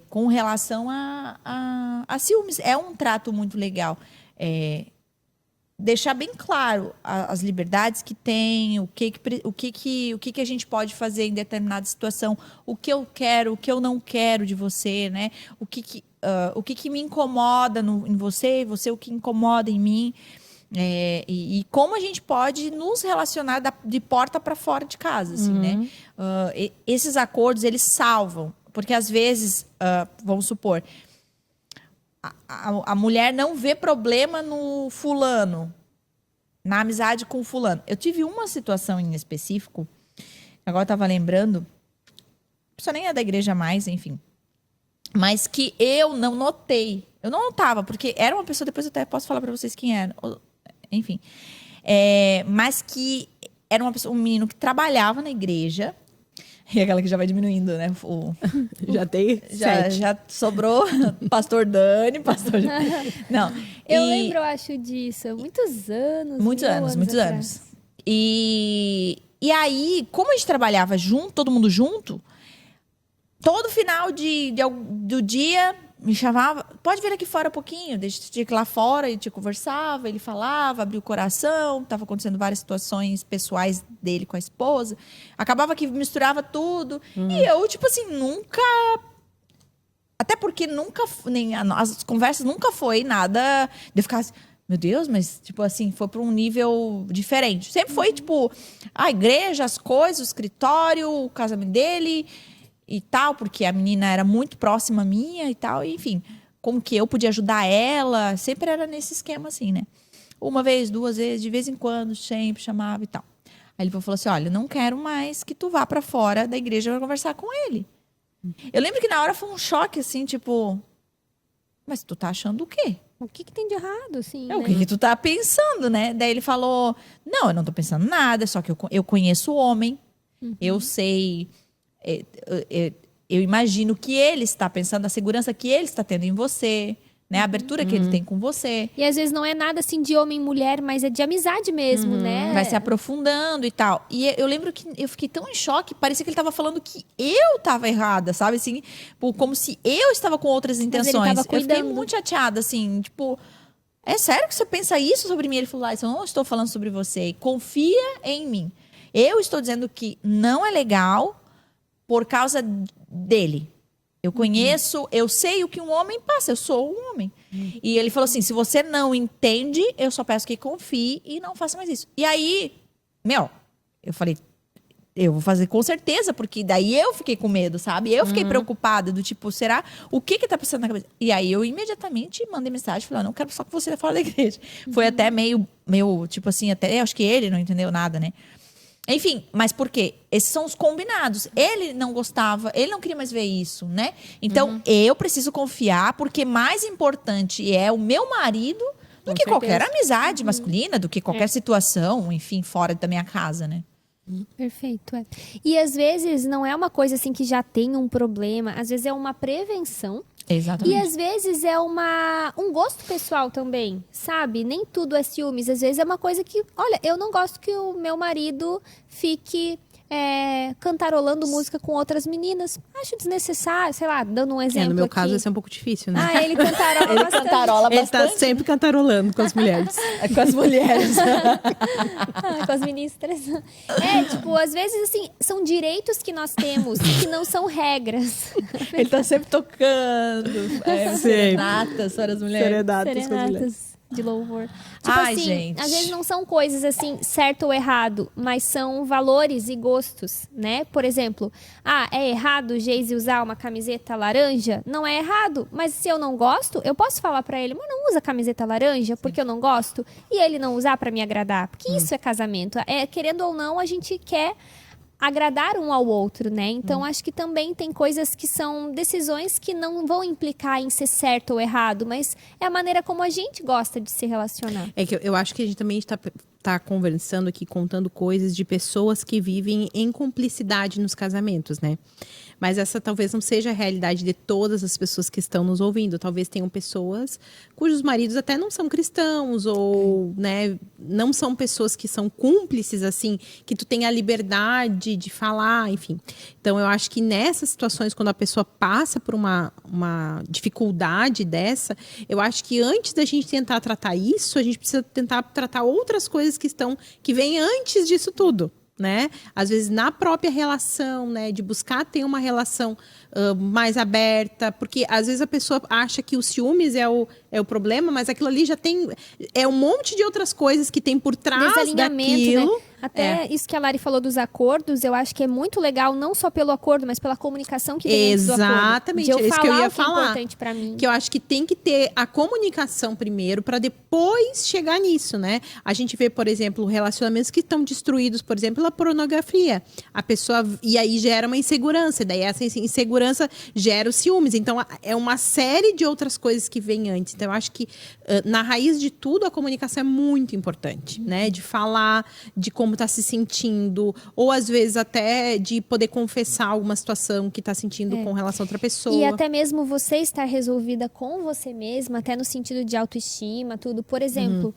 com relação a ciúmes. É um trato muito legal. deixar bem claro as liberdades que tem, o que a gente pode fazer em determinada situação, o que eu quero, o que eu não quero de você, né? O que me incomoda em você, o que incomoda em mim. E como a gente pode nos relacionar de porta para fora de casa, assim, né? Esses acordos, eles salvam. Porque, às vezes, vamos supor, a mulher não vê problema no fulano, na amizade com o fulano. Eu tive uma situação em específico, agora eu estava lembrando, a pessoa nem é da igreja mais, enfim, mas que eu não notei. Eu não notava, porque era uma pessoa, depois eu até posso falar para vocês quem era, enfim. Mas que era um menino que trabalhava na igreja. E aquela que já vai diminuindo, né? Já tem já sobrou pastor Dani, pastor... Não. Eu lembro, eu acho, disso. Muitos anos. E aí, como a gente trabalhava junto, todo mundo junto, todo final do dia me chamava, pode vir aqui fora um pouquinho, deixa eu ir lá fora, e conversava, ele falava, abria o coração, estava acontecendo várias situações pessoais dele com a esposa, acabava que misturava tudo, e eu, tipo assim, nunca, até porque as conversas nunca foi nada de eu ficar assim, meu Deus, mas, tipo assim, foi para um nível diferente, sempre foi, tipo, a igreja, as coisas, o escritório, o casamento dele e tal, porque a menina era muito próxima minha e tal, e, enfim, como que eu podia ajudar ela, sempre era nesse esquema assim, né? Uma vez, duas vezes, de vez em quando, sempre chamava e tal. Aí ele falou assim, olha, não quero mais que tu vá pra fora da igreja pra conversar com ele. Eu lembro que na hora foi um choque, assim, tipo, mas tu tá achando o quê? O que tem de errado, assim, O que tu tá pensando, né? Daí ele falou, não, eu não tô pensando nada, só que eu conheço o homem, eu sei... Eu imagino que ele está pensando, a segurança que ele está tendo em você, né? A abertura que ele tem com você. E às vezes não é nada assim de homem e mulher, mas é de amizade mesmo, né? Vai se aprofundando e tal. E eu lembro que eu fiquei tão em choque, parecia que ele estava falando que eu estava errada, sabe? Assim, como se eu estava com outras intenções. Mas ele tava eu fiquei cuidando. muito chateada, assim, tipo... É sério que você pensa isso sobre mim? Ele falou, eu não estou falando sobre você. Confia em mim. Eu estou dizendo que não é legal... por causa dele. Eu conheço, eu sei o que um homem passa, eu sou um homem. E ele falou assim, se você não entende, eu só peço que confie e não faça mais isso. E aí, eu falei, eu vou fazer com certeza, porque daí eu fiquei com medo, sabe? Eu fiquei preocupada, do tipo, será? O que tá passando na cabeça? E aí eu imediatamente mandei mensagem, falei, não quero só que você fora da igreja. Foi até meio, tipo assim, até acho que ele não entendeu nada, né? Enfim, mas por quê? Esses são os combinados. Ele não gostava, ele não queria mais ver isso, né? Então, eu preciso confiar, porque mais importante é o meu marido do que qualquer amizade masculina, do que qualquer situação, enfim, fora da minha casa, né? Perfeito, E às vezes não é uma coisa assim que já tem um problema, às vezes é uma prevenção. Exatamente. E às vezes é um gosto pessoal também, sabe? Nem tudo é ciúmes. Às vezes é uma coisa que, olha, eu não gosto que o meu marido fique cantarolando música com outras meninas. Acho desnecessário, sei lá, dando um exemplo no meu aqui. caso, vai ser um pouco difícil, né? Ele cantarola bastante. Cantarola Ele bastante. tá sempre cantarolando com as mulheres. Com as mulheres. Com as ministras. Tipo, às vezes, assim, são direitos que nós temos que não são regras. Ele tá sempre tocando. Serenatas para as mulheres. Serenatas com as mulheres. Serenatas de louvor. Tipo Ai, assim, gente. às vezes não são coisas assim, certo ou errado, mas são valores e gostos, né? Por exemplo, é errado o Geise usar uma camiseta laranja? Não é errado, mas se eu não gosto, eu posso falar pra ele, mas não usa camiseta laranja porque eu não gosto, e ele não usar pra me agradar, porque isso é casamento. Querendo ou não, a gente quer agradar um ao outro, né? Então, acho que também tem coisas que são decisões que não vão implicar em ser certo ou errado, mas é a maneira como a gente gosta de se relacionar. É que eu acho que a gente também está tá conversando aqui, contando coisas de pessoas que vivem em cumplicidade nos casamentos, né? Mas essa talvez não seja a realidade de todas as pessoas que estão nos ouvindo. Talvez tenham pessoas cujos maridos até não são cristãos ou, né, não são pessoas que são cúmplices, assim, que tu tem a liberdade de falar, enfim. Então, eu acho que nessas situações, quando a pessoa passa por uma dificuldade dessa, eu acho que antes da gente tentar tratar isso, a gente precisa tentar tratar outras coisas que vêm antes disso tudo. Né? Às vezes na própria relação, né? De buscar ter uma relação mais aberta, porque às vezes a pessoa acha que o ciúmes é o problema, mas aquilo ali já tem um monte de outras coisas que tem por trás daquilo. Né? Até isso que a Lari falou dos acordos, eu acho que é muito legal, não só pelo acordo, mas pela comunicação que tem dentro do acordo. Exatamente, é isso que eu ia falar. É importante pra mim. Que eu acho que tem que ter a comunicação primeiro, para depois chegar nisso, né? A gente vê, por exemplo, relacionamentos que estão destruídos, por exemplo, pela pornografia. A pessoa, e aí gera uma insegurança, e daí essa insegurança gera os ciúmes. Então, é uma série de outras coisas que vêm antes. Então, eu acho que na raiz de tudo, a comunicação é muito importante, né? De falar, de como está se sentindo, ou às vezes até de poder confessar alguma situação que está sentindo com relação a outra pessoa. E até mesmo você estar resolvida com você mesma, até no sentido de autoestima, tudo. Por exemplo,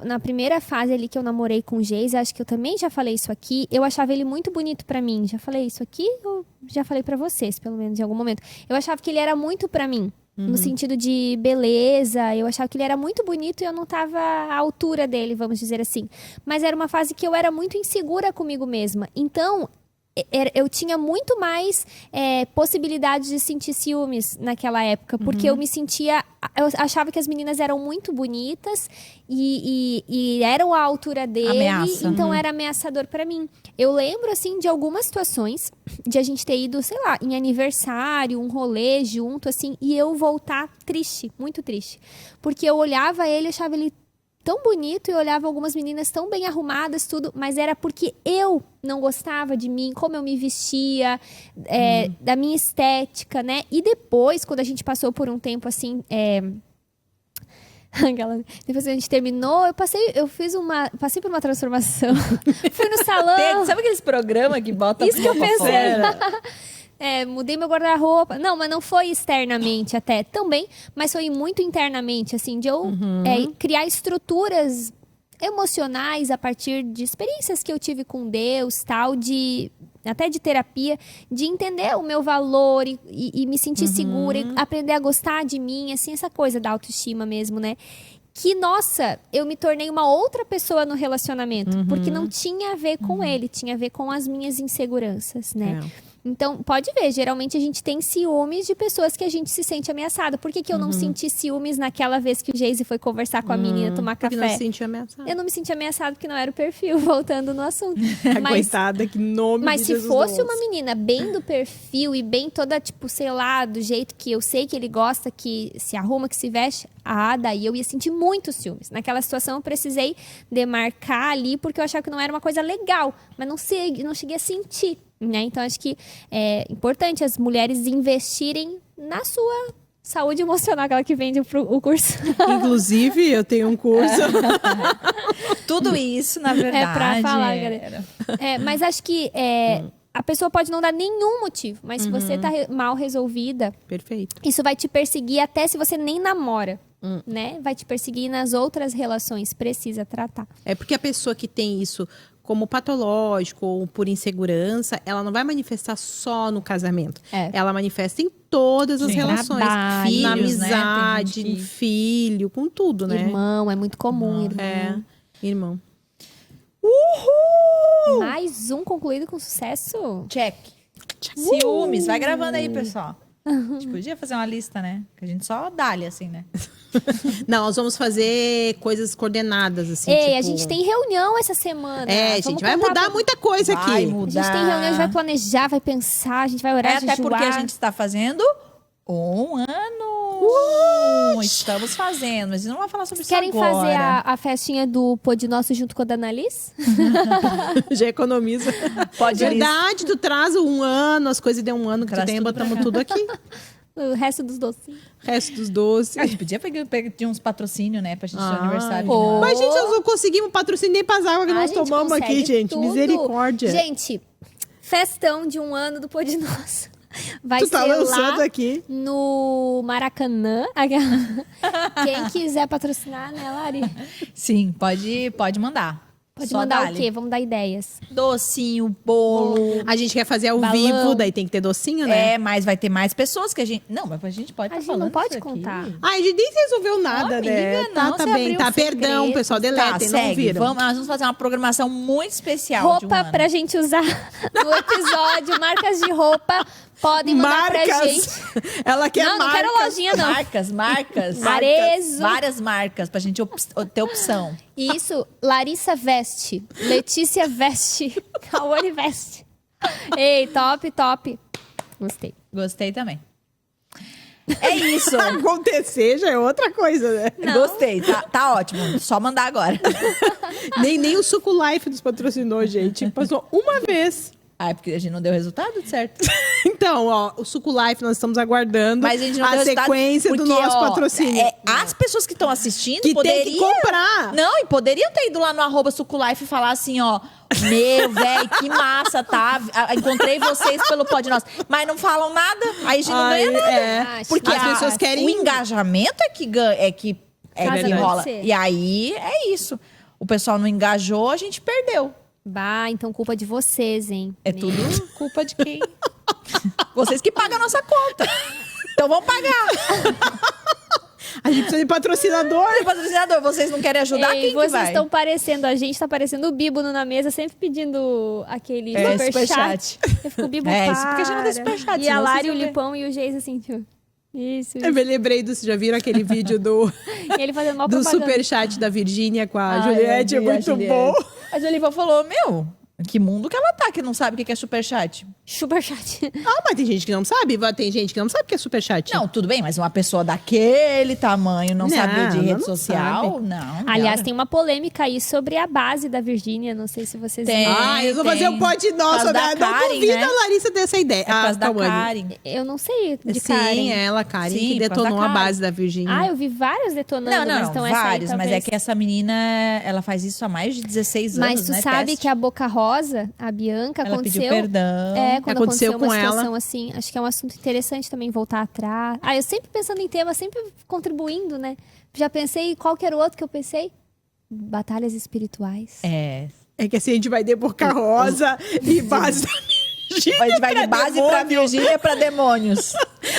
na primeira fase ali que eu namorei com o Geise, acho que eu também já falei isso aqui, eu achava ele muito bonito pra mim. Já falei isso aqui ou já falei pra vocês, pelo menos em algum momento. Eu achava que ele era muito pra mim. No sentido de beleza, eu achava que ele era muito bonito e eu não tava à altura dele, vamos dizer assim. Mas era uma fase que eu era muito insegura comigo mesma. Então, eu tinha muito mais possibilidades de sentir ciúmes naquela época. Porque eu me sentia... Eu achava que as meninas eram muito bonitas e eram à altura dele. Ameaça. Então, era ameaçador pra mim. Eu lembro, assim, de algumas situações de a gente ter ido, sei lá, em aniversário, um rolê junto, assim, e eu voltar triste, muito triste. Porque eu olhava ele e achava ele tão bonito, e eu olhava algumas meninas tão bem arrumadas, tudo, mas era porque eu não gostava de mim, como eu me vestia, da minha estética, né? E depois, quando a gente passou por um tempo, assim, depois que a gente terminou, eu passei por uma transformação. Fui no salão. Sabe aqueles programas que botam Isso que eu pensei. fora? Mudei meu guarda-roupa. Não, mas não foi externamente até. Também, mas foi muito internamente, assim, de eu criar estruturas emocionais a partir de experiências que eu tive com Deus, tal, até de terapia, de entender o meu valor e me sentir segura, e aprender a gostar de mim, assim, essa coisa da autoestima mesmo, né? Que, nossa, eu me tornei uma outra pessoa no relacionamento, porque não tinha a ver com ele, tinha a ver com as minhas inseguranças, né? Então, pode ver, geralmente a gente tem ciúmes de pessoas que a gente se sente ameaçada. Por que eu não senti ciúmes naquela vez que o Geise foi conversar com a menina, tomar café? Porque não se sentiu ameaçada. Eu não me senti ameaçada porque não era o perfil, voltando no assunto. Coitada, que nome Mas de se Jesus fosse do uma osso. menina bem do perfil e bem toda, tipo, sei lá, do jeito que eu sei que ele gosta, que se arruma, que se veste, daí eu ia sentir muito ciúmes. Naquela situação eu precisei demarcar ali porque eu achava que não era uma coisa legal, mas não cheguei a sentir. Né? Então, acho que é importante as mulheres investirem na sua saúde emocional, aquela que vende o curso. Inclusive, eu tenho um curso. Tudo isso, na verdade. É pra falar, galera. Mas acho que a pessoa pode não dar nenhum motivo, mas se você tá mal resolvida, Perfeito. isso vai te perseguir até se você nem namora. Né? Vai te perseguir nas outras relações. Precisa tratar. É porque a pessoa que tem isso como patológico ou por insegurança, ela não vai manifestar só no casamento. Ela manifesta em todas as relações. Trabalho, na filhos, né? amizade, Tem gente que- filho, com tudo, né? Irmão, é muito comum, irmão. Irmão. Mais um concluído com sucesso. Check. Ciúmes. Vai gravando aí, pessoal. A gente podia fazer uma lista, né? Que a gente só dá-lhe, assim, né? Não, nós vamos fazer coisas coordenadas, assim. Ei, tipo... a gente tem reunião essa semana. É, Vamos gente, vai contar mudar muita coisa Vai aqui. mudar. A gente tem reunião, a gente vai planejar, vai pensar, a gente vai orar, Até porque a jejuar. gente está fazendo 1 ano. Estamos fazendo, mas não vai falar sobre Querem isso agora. fazer a festinha do Pod Nosso junto com a Danalis? Já economiza. Pode Verdade, tu traz 1 ano, as coisas de 1 ano que tu Traz tem, tudo botamos tudo aqui. O resto dos docinhos. Resto dos doces. A gente podia pedir uns patrocínios, né? Pra gente ter aniversário. Oh. Mas, gente, nós não conseguimos patrocínio nem para as águas que nós A gente tomamos aqui, consegue gente. tudo. Misericórdia. Gente, festão de 1 ano do Pôde Nossa. Vai Tu tá ser lançando lá aqui. no Maracanã. Quem quiser patrocinar, né, Lari? Sim, pode mandar. Pode Só mandar dá-lhe. o quê? Vamos dar ideias. Docinho, bolo. A gente quer fazer ao Balão. vivo, daí tem que ter docinho, né? É, mas vai ter mais pessoas que a gente... Não, mas a gente pode A estar gente falando não pode isso aqui. contar. Ai, a gente nem resolveu nada, Amiga, né? não, Tá você bem. abriu Tá, um perdão, segredo. pessoal. Deletem, Tá, não segue. viram. Nós vamos fazer uma programação muito especial de um Roupa ano. pra gente usar no episódio. Marcas de roupa. Podem mandar pra gente. Ela quer Não, não marcas. quero lojinha, não. Marcas. Arezzo. Várias marcas pra gente ter opção. Isso, Larissa veste. Letícia veste. Kawane veste. Ei, top, top. Gostei. Gostei também. É isso. Acontecer já é outra coisa, né? Gostei. Tá ótimo. Só mandar agora. Nem o Suco Life nos patrocinou, gente. Passou uma vez. Ah, é porque a gente não deu resultado, certo? Então, ó, o Suco Life nós estamos aguardando Mas a gente não deu resultado sequência do porque, nosso ó, patrocínio. As pessoas que estão assistindo que poderiam... tem que comprar. Não, e poderiam ter ido lá no @sucolife e falar assim, ó... Meu, velho, que massa, tá? Encontrei vocês pelo Pod Nossa. Mas não falam nada, aí a gente não ganha nada. É. Porque As pessoas querem... o engajamento é que ganha, é que Cada rola. ser. E aí, é isso. O pessoal não engajou, a gente perdeu. Bah, então culpa de vocês, hein? É tudo culpa de quem? Vocês que pagam a nossa conta. Então vão pagar. A gente precisa de patrocinador. Patrocinador, vocês não querem ajudar? Ei, Quem que vocês vai? estão parecendo, a gente tá parecendo o Bibo na mesa, sempre pedindo aquele Superchat. superchat. Eu fico, Bibo, É, para. isso porque a gente não tem superchat, E senão a Lari, vocês o vão ver. Lipão e o Geis assim, tipo... Isso. Eu me lembrei do... Vocês já viram aquele vídeo do E ele fazendo uma do propaganda. superchat da Virgínia com a Ai, Juliette? É eu vi a muito Juliette. bom. A Juliette falou, meu, que mundo que ela tá, que não sabe o que é superchat? Superchat. Ah, mas tem gente que não sabe. Tem gente que não sabe o que é superchat. Não, tudo bem, mas uma pessoa daquele tamanho não sabe de ela rede não social? sabe. Não. Aliás, cara. tem uma polêmica aí sobre a base da Virgínia. Não sei se vocês Tem. viram. Ah, eu vou fazer um pod Por nosso, causa da né? Não Karen, duvida né? a Larissa dessa ideia. É por causa da Cauane. Karen. Eu não sei de Sim, Karen. ela, Karen, Sim, que por causa detonou da a Karen. base da Virgínia. Ah, eu vi vários detonando, Não, mas não, então essa aí, vários, mas é talvez. que essa menina, ela faz isso há mais de 16 anos, Mas tu né? sabe Teste. que a Boca Rosa, a Bianca, Ela aconteceu... pediu perdão. É, quando Aconteceu aconteceu uma com ela. situação assim, acho que é um assunto interessante também voltar atrás. Ah, eu sempre pensando em tema, sempre contribuindo, né? Já pensei, qual que era o outro que eu pensei? Batalhas espirituais. É. É que assim a gente vai de Boca Rosa e base da Virgínia. A gente vai de pra base pra demônio. Virgínia pra demônios.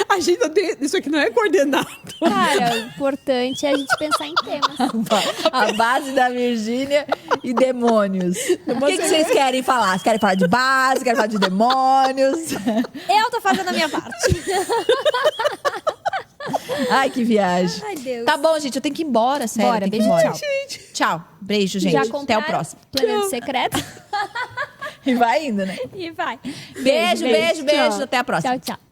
A gente não tem... Isso aqui não é coordenado. Cara, o importante é a gente pensar em temas. A base da Virgínia e demônios. O que vocês querem falar? Vocês querem falar de base? Querem falar de demônios? Eu tô fazendo a minha parte. Ai, que viagem. Ai, Deus. Tá bom, gente, eu tenho que ir embora, sério. Bora, eu tenho que beijo, ir embora. Tchau. Beijo, gente. Já Até o compraram próximo. Planeta Secreto. E vai indo, né? E vai. Beijo, beijo, beijo. Tchau. Até a próxima. Tchau, tchau.